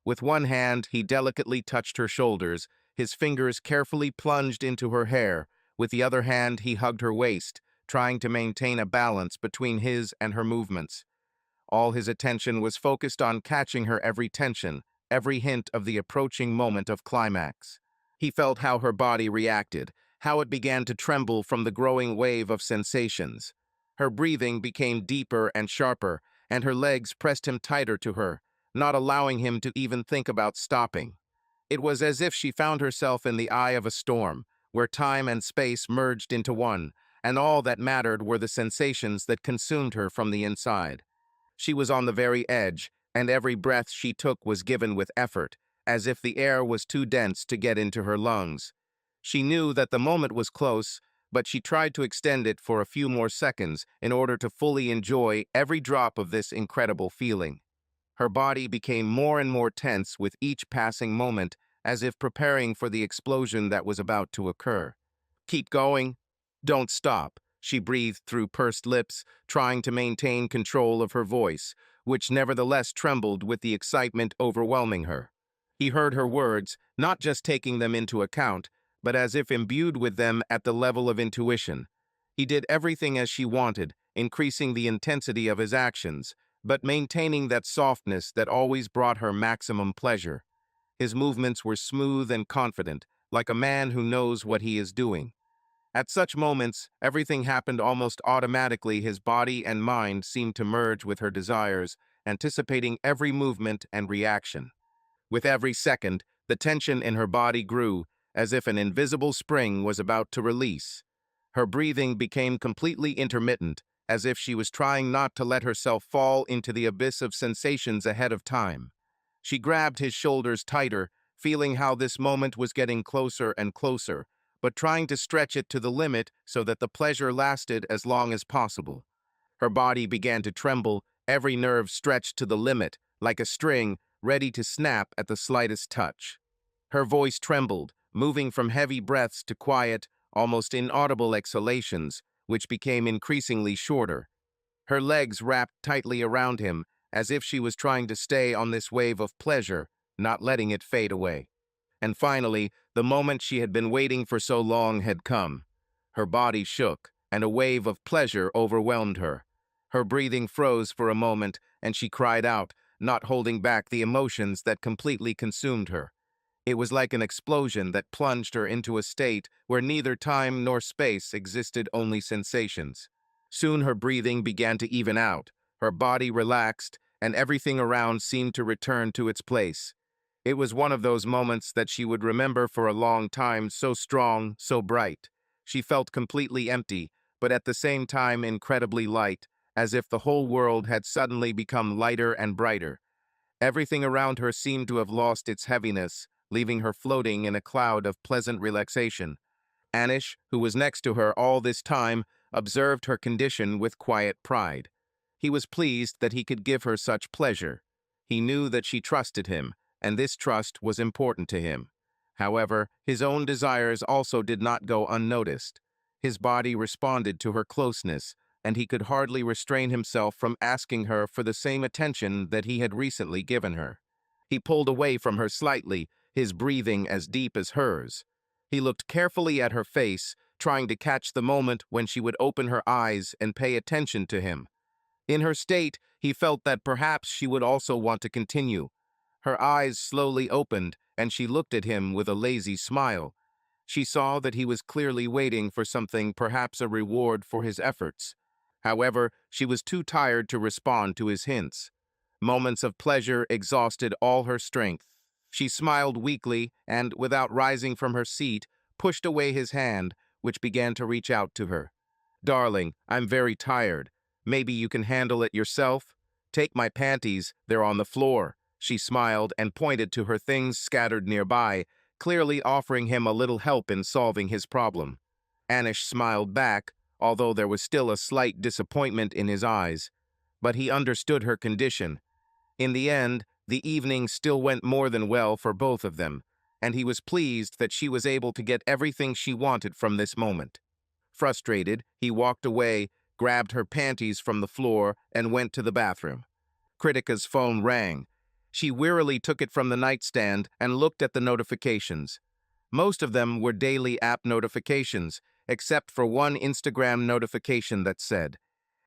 With one hand, he delicately touched her shoulders, his fingers carefully plunged into her hair. With the other hand, he hugged her waist, trying to maintain a balance between his and her movements. All his attention was focused on catching her every tension, every hint of the approaching moment of climax. He felt how her body reacted, how it began to tremble from the growing wave of sensations. Her breathing became deeper and sharper, and her legs pressed him tighter to her, not allowing him to even think about stopping. It was as if she found herself in the eye of a storm, where time and space merged into one, and all that mattered were the sensations that consumed her from the inside. She was on the very edge, and every breath she took was given with effort, as if the air was too dense to get into her lungs. She knew that the moment was close, but she tried to extend it for a few more seconds in order to fully enjoy every drop of this incredible feeling. Her body became more and more tense with each passing moment, as if preparing for the explosion that was about to occur. Keep going. Don't stop, she breathed through pursed lips, trying to maintain control of her voice, which nevertheless trembled with the excitement overwhelming her. He heard her words, not just taking them into account, but as if imbued with them at the level of intuition. He did everything as she wanted, increasing the intensity of his actions, but maintaining that softness that always brought her maximum pleasure. His movements were smooth and confident, like a man who knows what he is doing. At such moments, everything happened almost automatically. His body and mind seemed to merge with her desires, anticipating every movement and reaction. With every second, the tension in her body grew, as if an invisible spring was about to release. Her breathing became completely intermittent, as if she was trying not to let herself fall into the abyss of sensations ahead of time. She grabbed his shoulders tighter, feeling how this moment was getting closer and closer, but trying to stretch it to the limit so that the pleasure lasted as long as possible. Her body began to tremble, every nerve stretched to the limit, like a string ready to snap at the slightest touch. Her voice trembled, moving from heavy breaths to quiet, almost inaudible exhalations, which became increasingly shorter. Her legs wrapped tightly around him, as if she was trying to stay on this wave of pleasure, not letting it fade away. And finally, the moment she had been waiting for so long had come. Her body shook, and a wave of pleasure overwhelmed her. Her breathing froze for a moment, and she cried out, not holding back the emotions that completely consumed her. It was like an explosion that plunged her into a state where neither time nor space existed, only sensations. Soon her breathing began to even out, her body relaxed, and everything around seemed to return to its place. It was one of those moments that she would remember for a long time, so strong, so bright. She felt completely empty, but at the same time incredibly light, as if the whole world had suddenly become lighter and brighter. Everything around her seemed to have lost its heaviness, leaving her floating in a cloud of pleasant relaxation. Anish, who was next to her all this time, observed her condition with quiet pride. He was pleased that he could give her such pleasure. He knew that she trusted him, and this trust was important to him. However, his own desires also did not go unnoticed. His body responded to her closeness, and he could hardly restrain himself from asking her for the same attention that he had recently given her. He pulled away from her slightly, his breathing as deep as hers. He looked carefully at her face, trying to catch the moment when she would open her eyes and pay attention to him. In her state, he felt that perhaps she would also want to continue. Her eyes slowly opened, and she looked at him with a lazy smile. She saw that he was clearly waiting for something, perhaps a reward for his efforts. However, she was too tired to respond to his hints. Moments of pleasure exhausted all her strength. She smiled weakly and, without rising from her seat, pushed away his hand, which began to reach out to her. "Darling, I'm very tired. Maybe you can handle it yourself? Take my panties, they're on the floor." She smiled and pointed to her things scattered nearby, clearly offering him a little help in solving his problem. Anish smiled back, although there was still a slight disappointment in his eyes. But he understood her condition. In the end, the evening still went more than well for both of them, and he was pleased that she was able to get everything she wanted from this moment. Frustrated, he walked away, grabbed her panties from the floor, and went to the bathroom. Kritika's phone rang. She wearily took it from the nightstand and looked at the notifications. Most of them were daily app notifications, except for one Instagram notification that said,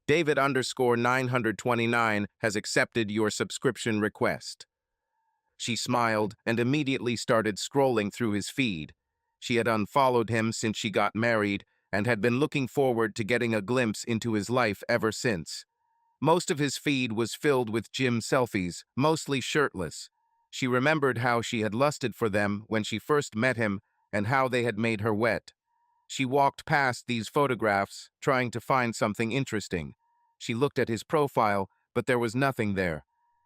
David_929 has accepted your subscription request. She smiled and immediately started scrolling through his feed. She had unfollowed him since she got married and had been looking forward to getting a glimpse into his life ever since. Most of his feed was filled with gym selfies, mostly shirtless. She remembered how she had lusted for them when she first met him and how they had made her wet. She walked past these photographs, trying to find something interesting. She looked at his profile, but there was nothing there.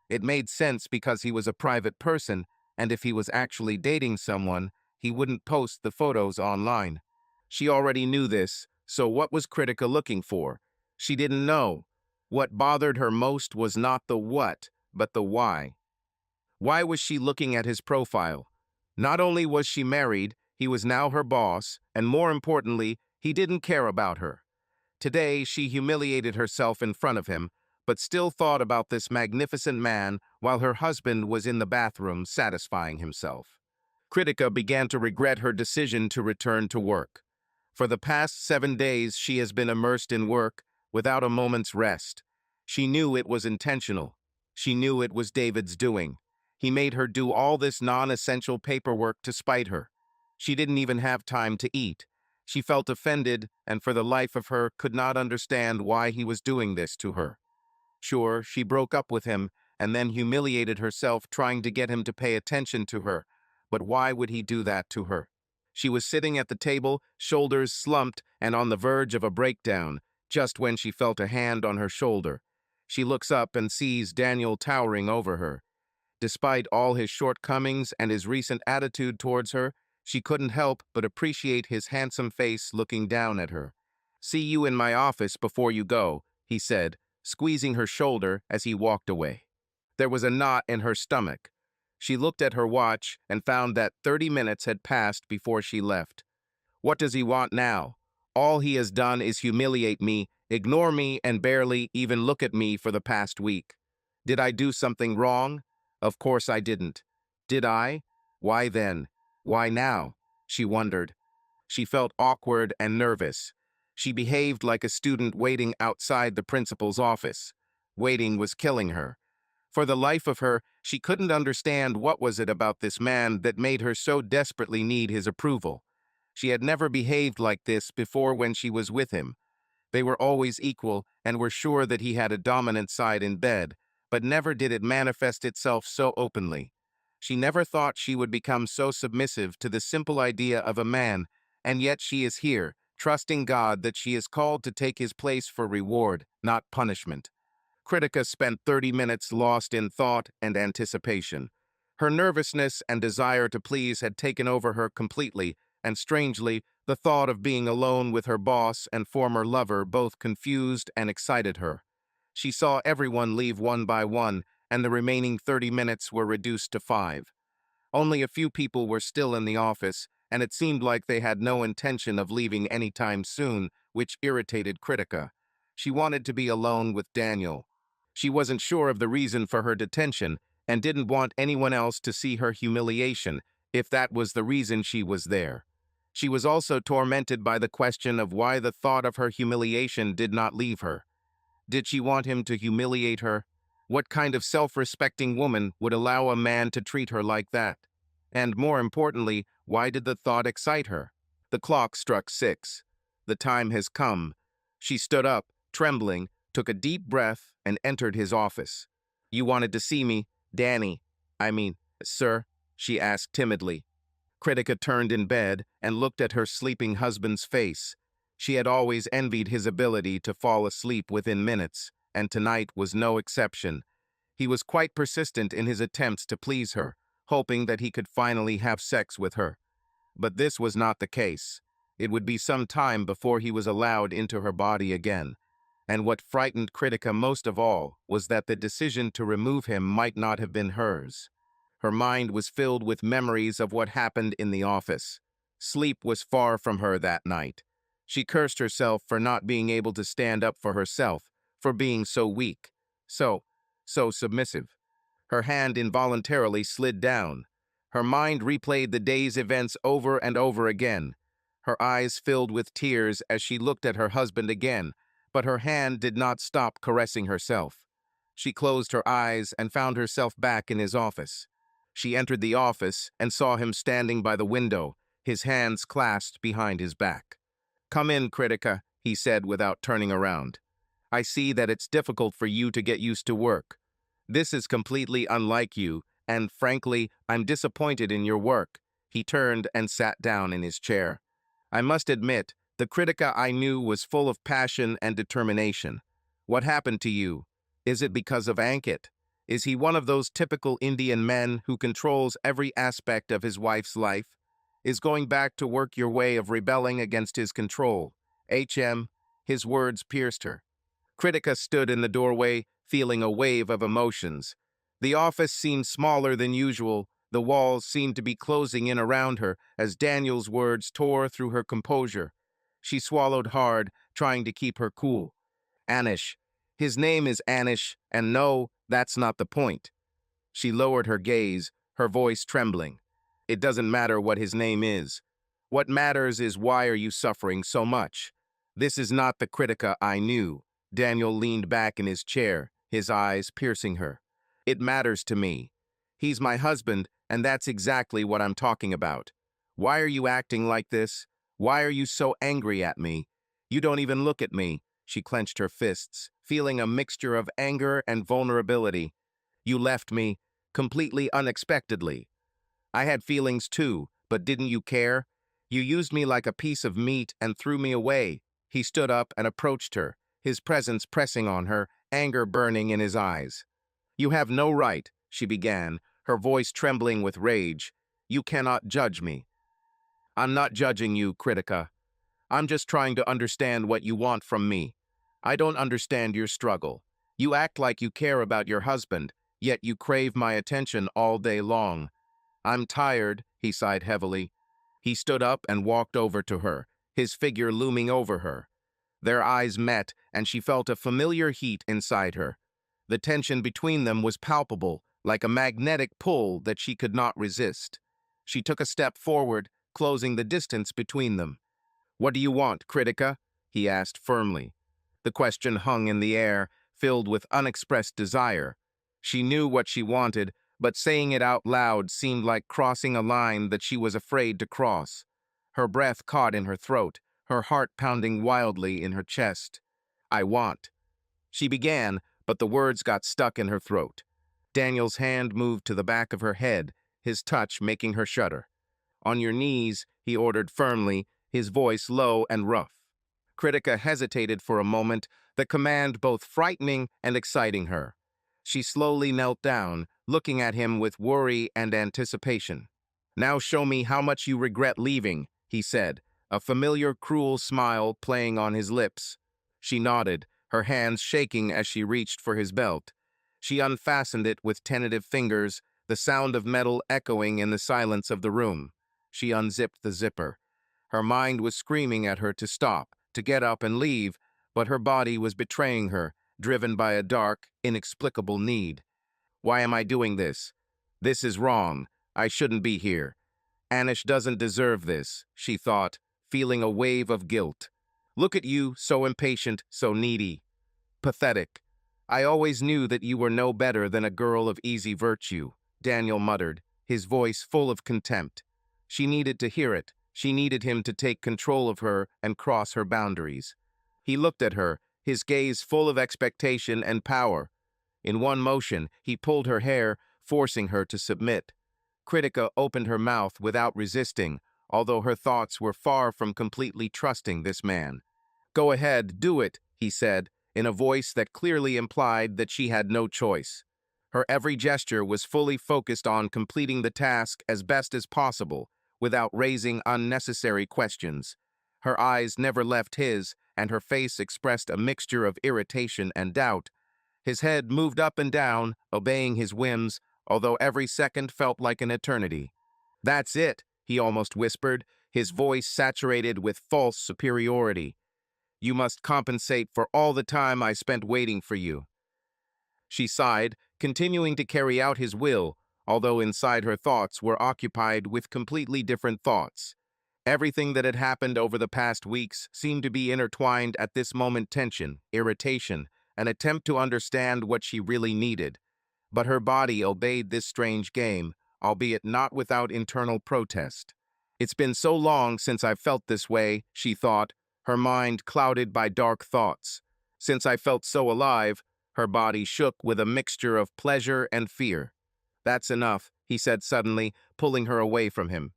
It made sense because he was a private person, and if he was actually dating someone, he wouldn't post the photos online. She already knew this, so what was Kritika looking for? She didn't know. What bothered her most was not the what, but the why. Why was she looking at his profile? Not only was she married, he was now her boss, and more importantly, he didn't care about her. Today, she humiliated herself in front of him, but still thought about this magnificent man while her husband was in the bathroom satisfying himself. Kritika began to regret her decision to return to work. For the past 7 days, she has been immersed in work without a moment's rest. She knew it was intentional. She knew it was David's doing. He made her do all this non-essential paperwork to spite her. She didn't even have time to eat. She felt offended and for the life of her could not understand why he was doing this to her. Sure, she broke up with him and then humiliated herself trying to get him to pay attention to her. But why would he do that to her? She was sitting at the table, shoulders slumped and on the verge of a breakdown, just when she felt a hand on her shoulder. She looks up and sees Daniel towering over her. Despite all his shortcomings and his recent attitude towards her, she couldn't help but appreciate his handsome face looking down at her. "See you in my office before you go," he said, squeezing her shoulder as he walked away. There was a knot in her stomach. She looked at her watch and found that 30 minutes had passed before she left. What does he want now? All he has done is humiliate me, ignore me, and barely even look at me for the past week. Did I do something wrong? Of course I didn't. Did I? Why then? Why now? She wondered. She felt awkward and nervous. She behaved like a student waiting outside the principal's office. Waiting was killing her. For the life of her, she couldn't understand what was it about this man that made her so desperately need his approval. She had never behaved like this before when she was with him. They were always equal and were sure that he had a dominant side in bed, but never did it manifest itself so openly. She never thought she would become so submissive to the simple idea of a man, and yet she is here, trusting God that she is called to take his place for reward, not punishment. Kritika spent 30 minutes lost in thought and anticipation. Her nervousness and desire to please had taken over her completely, and strangely, the thought of being alone with her boss and former lover both confused and excited her. She saw everyone leave one by one, and the remaining 30 minutes were reduced to 5. Only a few people were still in the office, and it seemed like they had no intention of leaving anytime soon, which irritated Kritika. She wanted to be alone with Daniel. She wasn't sure of the reason for her detention, and didn't want anyone else to see her humiliation, if that was the reason she was there. She was also tormented by the question of why the thought of her humiliation did not leave her. Did she want him to humiliate her? What kind of self-respecting woman would allow a man to treat her like that? And more importantly, why did the thought excite her? The clock struck 6. The time has come. She stood up, trembling, took a deep breath, and entered his office. "You wanted to see me, Danny. Sir?" she asked timidly. Kritika turned in bed and looked at her sleeping husband's face. She had always envied his ability to fall asleep within minutes, and tonight was no exception. He was quite persistent in his attempts to please her, hoping that he could finally have sex with her. But this was not the case. It would be some time before he was allowed into her body again. And what frightened Kritika most of all was that the decision to remove him might not have been hers. Her mind was filled with memories of what happened in the office. Sleep was far from her that night. She cursed herself for not being able to stand up for herself, for being so weak, so submissive. Her hand involuntarily slid down. Her mind replayed the day's events over and over again. Her eyes filled with tears as she looked at her husband again, but her hand did not stop caressing herself. She closed her eyes and found herself back in his office. She entered the office and saw him standing by the window, his hands clasped behind his back. "Come in, Kritika," he said without turning around. "I see that it's difficult for you to get used to work. This is completely unlike you, and frankly, I'm disappointed in your work." He turned and sat down in his chair. "I must admit, the Kritika I knew was full of passion and determination. What happened to you? Is it because of Ankit? Is he one of those typical Indian men who controls every aspect of his wife's life? Is going back to work your way of rebelling against his control? HM, his words pierced her. Kritika stood in the doorway, feeling a wave of emotions. The office seemed smaller than usual. The walls seemed to be closing in around her as Daniel's words tore through her composure. She swallowed hard, trying to keep her cool. Anish. His name is Anish, and no, that's not the point. She lowered her gaze, her voice trembling. It doesn't matter what his name is. What matters is why are you suffering so much? This is not the Kritika I knew. Daniel leaned back in his chair, his eyes piercing her. It matters to me. He's my husband, and that's exactly what I'm talking about. Why are you acting like this? Why are you so angry at me? You don't even look at me. She clenched her fists, feeling a mixture of anger and vulnerability. You left me, completely unexpectedly. I had feelings too, but didn't you care? You used me like a piece of meat and threw me away. He stood up and approached her, his presence pressing on her, anger burning in his eyes. You have no right, she began, her voice trembling with rage. You cannot judge me. I'm not judging you, Kritika. I'm just trying to understand what you want from me. I don't understand your struggle. You act like you care about your husband, yet you crave my attention all day long. I'm tired, he sighed heavily. He stood up and walked over to her, his figure looming over her. Their eyes met, and she felt a familiar heat inside her. The tension between them was palpable, like a magnetic pull that she could not resist. She took a step forward, closing the distance between them. What do you want, Kritika? he asked firmly. The question hung in the air, filled with unexpressed desire. She knew what she wanted, but saying it out loud seemed like crossing a line that she was afraid to cross. Her breath caught in her throat, her heart pounding wildly in her chest. "I want." She began, but the words got stuck in her throat. Daniel's hand moved to the back of her head, his touch making her shudder. "On your knees," he ordered firmly, his voice low and rough. Kritika hesitated for a moment, the command both frightening and exciting her. She slowly knelt down, looking at him with worry and anticipation. "Now show me how much you regret leaving," he said, a familiar cruel smile playing on his lips. She nodded, her hands shaking as she reached for his belt. She unfastened it with tentative fingers, the sound of metal echoing in the silence of the room. She unzipped the zipper. Her mind was screaming at her to stop, to get up and leave, but her body was betraying her, driven by a dark, inexplicable need. "Why am I doing this? This is wrong. I shouldn't be here. Anish doesn't deserve this," she thought, feeling a wave of guilt. "Look at you, so impatient, so needy. Pathetic. I always knew that you were no better than a girl of easy virtue," Daniel muttered, his voice full of contempt. She needed to hear it. She needed him to take control of her and cross her boundaries. He looked at her, his gaze full of expectation and power. In one motion, he pulled her hair, forcing her to submit. Kritika opened her mouth without resisting, although her thoughts were far from completely trusting this man. "Go ahead, do it," he said, in a voice that clearly implied that she had no choice. Her every gesture was fully focused on completing the task as best as possible, without raising unnecessary questions. Her eyes never left his, and her face expressed a mixture of irritation and doubt. His head moved up and down, obeying his whims, although every second felt like an eternity. "That's it," he almost whispered, his voice saturated with false superiority. "You must compensate for all the time I spent waiting for you." She sighed, continuing to carry out his will, although inside her thoughts were occupied with completely different thoughts. Everything that had happened over the past weeks seemed to be intertwined at this moment: tension, irritation, an attempt to understand what she really needed. But her body obeyed this strange game, albeit not without internal protest. "It's been so long since I felt this way," she thought, her mind clouded by dark thoughts. "Since I felt so alive." Her body shook with a mixture of pleasure and fear. "That's enough," he said suddenly, pulling her away from him.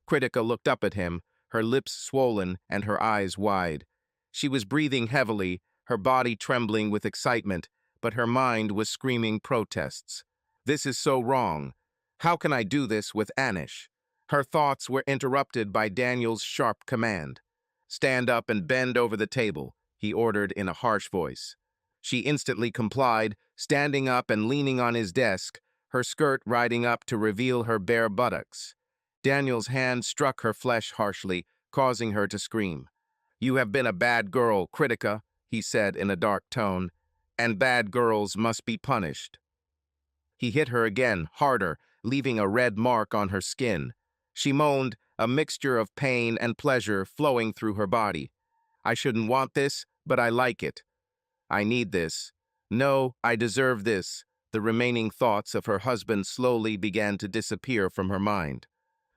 Kritika looked up at him, her lips swollen and her eyes wide. She was breathing heavily, her body trembling with excitement, but her mind was screaming protests. "This is so wrong. How can I do this with Anish?" Her thoughts were interrupted by Daniel's sharp command. "Stand up and bend over the table," he ordered in a harsh voice. She instantly complied, standing up and leaning on his desk, her skirt riding up to reveal her bare buttocks. Daniel's hand struck her flesh harshly, causing her to scream. "You have been a bad girl, Kritika," he said in a dark tone, "and bad girls must be punished." He hit her again, harder, leaving a red mark on her skin. She moaned, a mixture of pain and pleasure flowing through her body. "I shouldn't want this, but I like it. I need this. No, I deserve this." The remaining thoughts of her husband slowly began to disappear from her mind.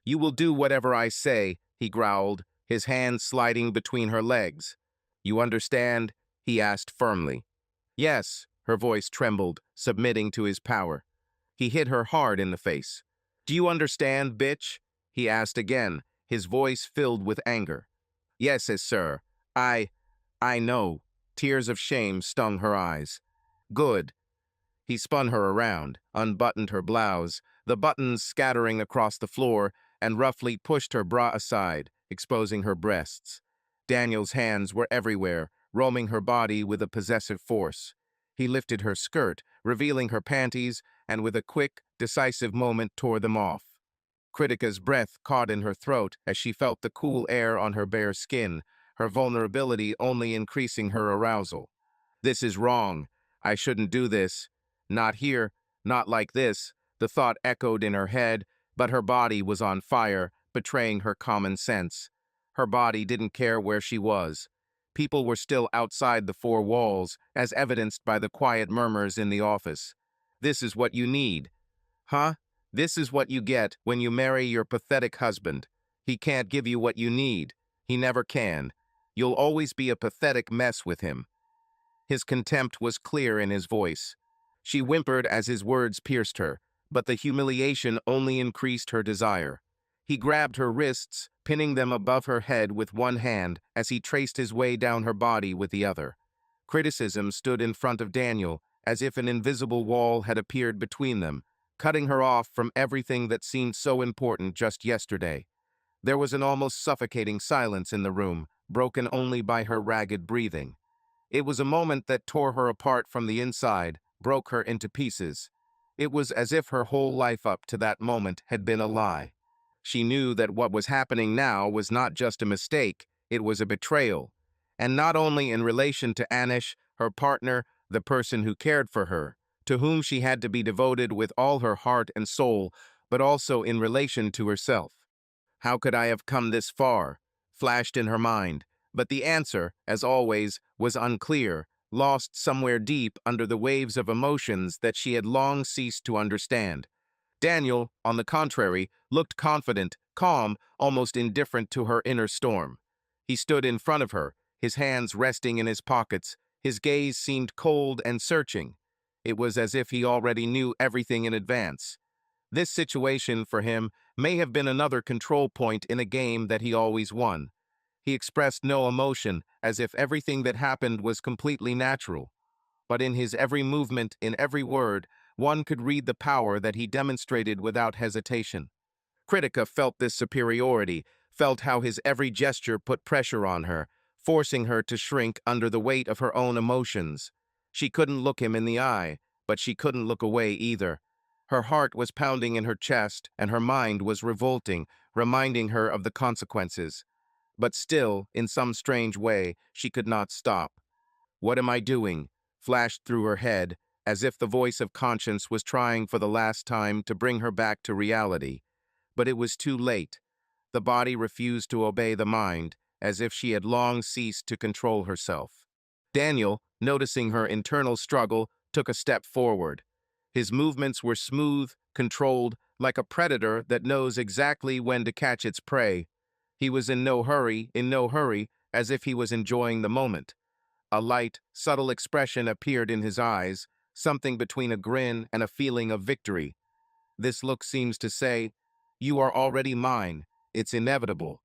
"You will do whatever I say," he growled, his hands sliding between her legs. "You understand?" he asked firmly. "Yes," her voice trembled, submitting to his power. He hit her hard in the face. "Do you understand, bitch?" he asked again, his voice filled with anger. "Yes, sir. I know." Tears of shame stung her eyes. "Good." He spun her around, unbuttoned her blouse, the buttons scattering across the floor, and roughly pushed her bra aside, exposing her breasts. Daniel's hands were everywhere, roaming her body with a possessive force. He lifted her skirt, revealing her panties, and with a quick, decisive movement tore them off. Kritika's breath caught in her throat as she felt the cool air on her bare skin, her vulnerability only increasing her arousal. "This is wrong. I shouldn't do this. Not here, not like this." The thought echoed in her head, but her body was on fire, betraying her common sense. Her body didn't care where she was. People were still outside the four walls, as evidenced by the quiet murmurs in the office. "This is what you need." "Huh? This is what you get when you marry your pathetic husband. He can't give you what you need. He never can. You'll always be a pathetic mess with him." His contempt was clear in his voice. She whimpered as his words pierced her, but the humiliation only increased her desire. He grabbed her wrists, pinning them above her head with one hand as he traced his way down her body with the other. Criticism stood in front of Daniel, as if an invisible wall had appeared between them, cutting her off from everything that seemed so important just yesterday. There was an almost suffocating silence in the room, broken only by her ragged breathing. It was a moment that tore her apart from the inside, broke her into pieces. It was as if her whole life up to that moment had been a lie. She knew that what was happening now was not just a mistake, it was a betrayal. And not only in relation to Anish, her partner, the person who cared for her, to whom she had to be devoted with all her heart and soul, but also in relation to herself. "How could I have come this far?" flashed in her mind, but the answer, as always, was unclear, lost somewhere deep under the waves of emotions that she had long ceased to understand. Daniel, on the contrary, looked confident, calm, almost indifferent to her inner storm. He stood in front of her, his hands resting in his pockets. His gaze seemed cold and searching. It was as if he already knew everything in advance. This situation, for him, may have been another control point in a game that he always won. He expressed no emotion, as if everything that happened was completely natural. But in his every movement, in every word, one could read the power that he demonstrated without hesitation. Kritika felt this superiority, felt how his every gesture put pressure on her, forcing her to shrink under the weight of her own emotions. She couldn't look him in the eye, but she couldn't look away either. Her heart was pounding in her chest, and her mind was revolting, reminding her of the consequences. But still, in some strange way, she could not stop. "What am I doing?" flashed through her head, as if the voice of conscience was trying for the last time to bring her back to reality. But it was too late. The body refused to obey the mind, as if she had long ceased to control herself. Daniel, noticing her internal struggle, took a step forward. His movements were smooth, controlled, like a predator that knows exactly when to catch its prey. He was in no hurry, as if he was enjoying the moment. A light, subtle expression appeared in his eyes, something between a grin and a feeling of victory. This look seems to say, "You are already mine. It's inevitable."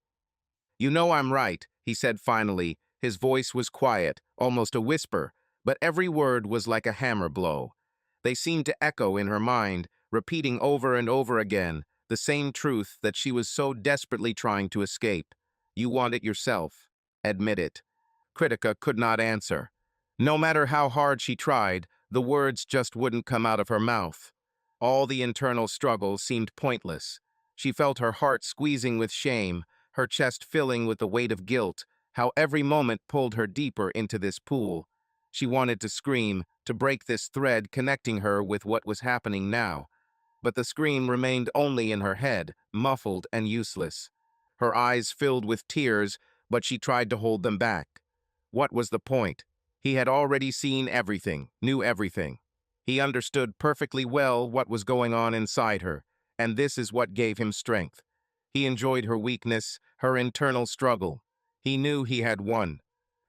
"You know I'm right," he said finally. His voice was quiet, almost a whisper, but every word was like a hammer blow. They seemed to echo in her mind, repeating over and over again the same truth that she was so desperately trying to escape. "You want it yourself. Admit it." Kritika could not answer. No matter how hard she tried, the words just wouldn't come out of her mouth. All the internal struggle seemed pointless. She felt her heart squeezing with shame, her chest filling with the weight of guilt, how every moment pulled her deeper into this pool. She wanted to scream, to break this thread connecting her with what was happening now. But the scream remained only in her head, muffled and useless. Her eyes filled with tears, but she tried to hold them back. What was the point? He had already seen everything, knew everything. He understood perfectly well what was going on inside her, and this is what gave him strength. He enjoyed her weakness, her internal struggle. He knew he had won.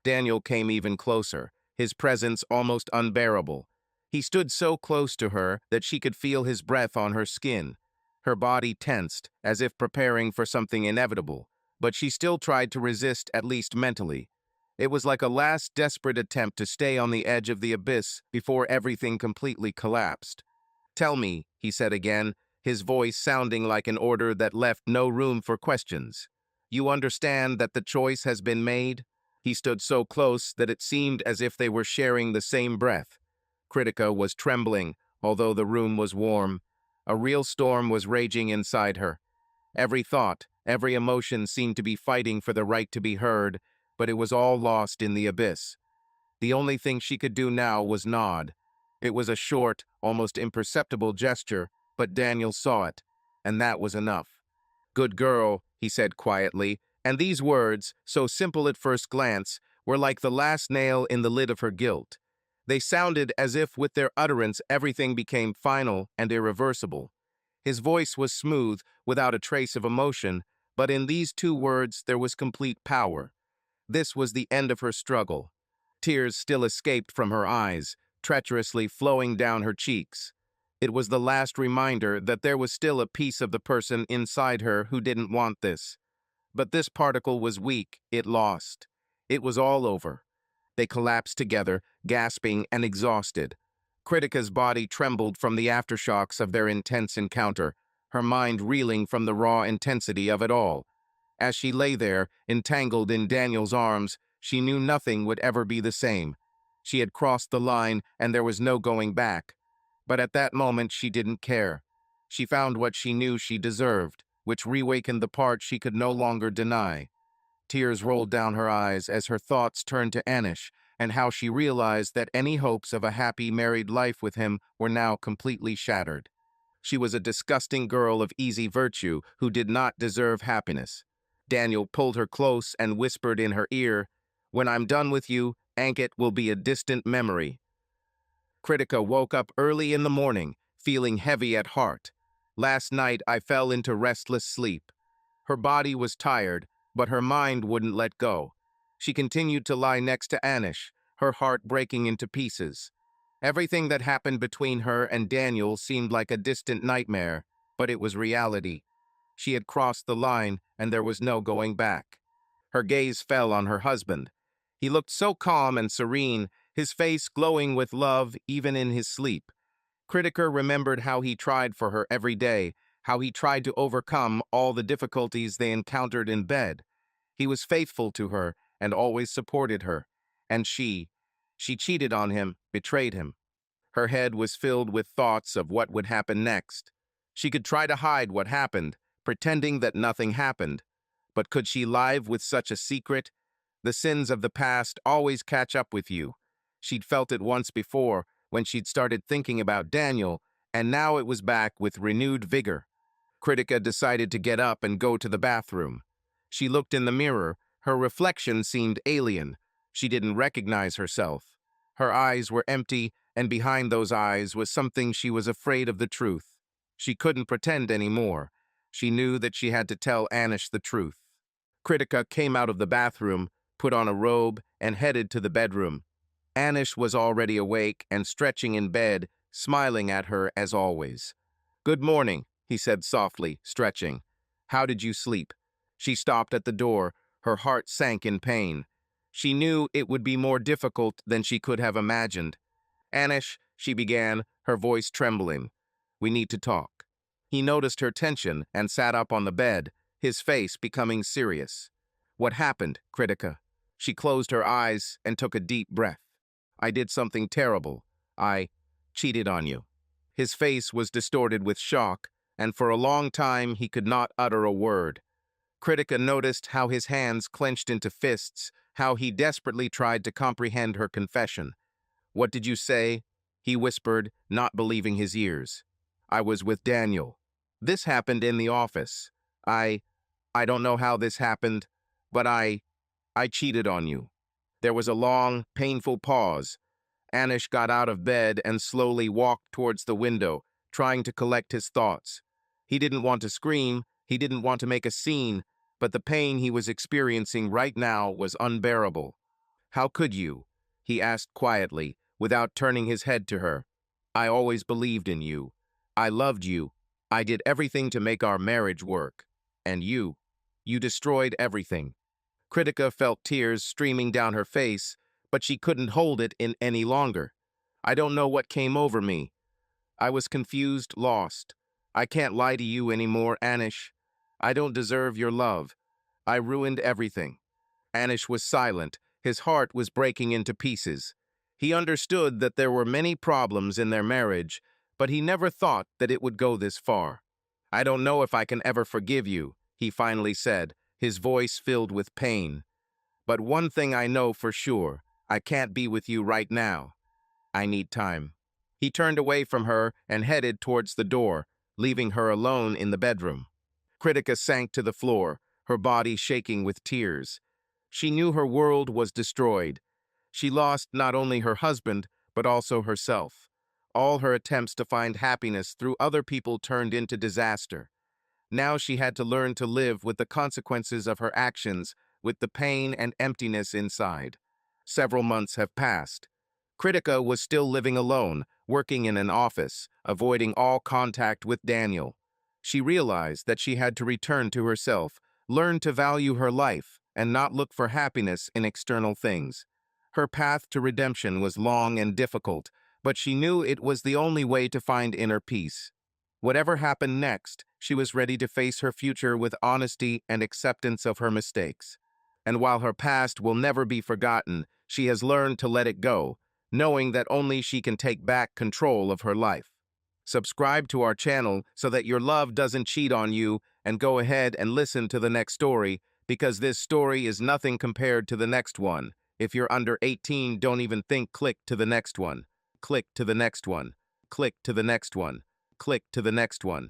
Daniel came even closer, his presence almost unbearable. He stood so close to her that she could feel his breath on her skin. Her body tensed, as if preparing for something inevitable, but she still tried to resist, at least mentally. It was like a last desperate attempt to stay on the edge of the abyss before everything completely collapsed. "Tell me," he said again, his voice sounding like an order that left no room for questions. "You understand that the choice has been made?" He stood so close that it seemed as if they were sharing the same breath. Kritika was trembling, although the room was warm. A real storm was raging inside her. Every thought, every emotion seemed to be fighting for the right to be heard, but it was all lost in the abyss. The only thing she could do now was nod. It was a short, almost imperceptible gesture, but Daniel saw it, and that was enough. "Good girl," he said quietly, and these words, so simple at first glance, were like the last nail in the lid of her guilt. They sounded as if with their utterance everything became final and irreversible. His voice was smooth, without a trace of emotion, but in these two words there was complete power. This was the end of her struggle. Tears still escaped from her eyes, treacherously flowing down her cheeks. It was the last reminder that there was still a piece of the person inside her who didn't want this. But this particle was weak, it lost. It was all over. They collapsed together, gasping and exhausted. Critica's body trembled from the aftershocks of their intense encounter, her mind reeling from the raw intensity of it all. As she lay there, entangled in Daniel's arms, she knew nothing would ever be the same. She had crossed the line, and there was no going back. But at that moment, she didn't care. She found what she knew she deserved, which reawakened the part she could no longer deny. Tears rolled down her eyes as her thoughts turned to Anish, and how she realized that any hopes of a happy married life with him were now completely shattered. She was a disgusting girl of easy virtue who did not deserve happiness. Daniel pulled her close and whispered in her ear, "When I'm done with you, Ankit will be a distant memory." Kritika woke up early in the morning, feeling heavy at heart. "Last night I fell into restless sleep." Her body was tired, but her mind wouldn't let go. She continued to lie next to Anish, her heart breaking into pieces. Everything that happened between her and Daniel seemed like a distant nightmare, but it was reality. She had crossed the line, and there was no going back. Her gaze fell on her husband. He looked so calm and serene, his face glowing with love even in his sleep. Kritika remembered how he tried for her every day, how he tried to overcome all the difficulties they encountered in bed. He was faithful to her and always supported her. And she cheated on him, betrayed him. Her head was filled with thoughts of what would happen next. She could try to hide what happened, pretending that nothing happened. But could she live with such a secret? The sins of the past always catch up with you. She'd felt it once before, when she'd started thinking about Daniel, and now it was back with renewed vigor. Kritika decided to get up and go to the bathroom. She looked in the mirror. Her reflection seemed alien. She didn't recognize herself. Her eyes were empty, and behind those eyes was something she was afraid of the truth. She couldn't pretend anymore. She knew that she had to tell Anish the truth. Kritika came out of the bathroom, put on a robe, and headed to the bedroom. Anish was already awake and stretching in bed, smiling at her as always. "Good morning," he said softly, stretching. "How did you sleep?" She stopped at the door. Her heart sank in pain. She knew it would be more difficult than she could have imagined. "Anish," she began, her voice trembling. "We need to talk." He noticed her tension and sat up on the bed, his face becoming serious. "What happened, Kritika?" She closed her eyes and took a deep breath. "I did something terrible. I cheated on you." His face was distorted with shock, and for a long time he could not utter a word. Kritika noticed how his hands clenched into fists, how he desperately tried to comprehend her confession. "What did you say?" he whispered, not believing his ears. "I was with Daniel. This happened in the office. I don't know how this happened, but I cheated on you." There was a long, painful pause. Anish got out of bed and slowly walked towards the window, trying to collect his thoughts. He didn't want to scream, he didn't want to make a scene, but the pain he was experiencing right now was unbearable. "How could you?" he asked quietly, without turning his head to her. "I always believed in you. I loved you. I did everything to make our marriage work. And you destroyed everything." Kritika felt tears streaming down her face, but she couldn't hold it in any longer. "I don't know what came over me. I was confused, lost. I can't lie to you anymore, Anish. I don't deserve your love. I ruined everything." Anish was silent. His heart was breaking into pieces. He understood that there were many problems in their marriage, but he never thought that it would go this far. "I don't know if I can ever forgive you," he finally said, his voice filled with pain. "But one thing I know for sure, I can't be with you right now. I need time." He turned away from her and headed towards the door, leaving her alone in the bedroom. Kritika sank to the floor, her body shaking with tears. She knew her world was destroyed. She lost not only her husband, but also herself. All her attempts to find happiness through other people turned into disaster. Now she had to learn to live with the consequences of her actions, with the pain and emptiness inside. Several months have passed. Kritika was still living alone, working in an office, avoiding all contact with Daniel. She realized that she had to return to herself, learn to value her life, and not look for happiness in external things. Her path to redemption was long and difficult, but she knew it was the only way to find inner peace. Whatever happened next, she was ready to face her future with honesty and acceptance of her mistakes. And while her past will never be forgotten, she has learned to let it go, knowing that only she can take back control of her life. Subscribe to our channel so that your love doesn't cheat on you, and go ahead and listen to the next story, because this story is nothing compared to the next one. If you're under 18, don't even think, click to the next one. Click to the next one. Click to the next one. Click to the next one.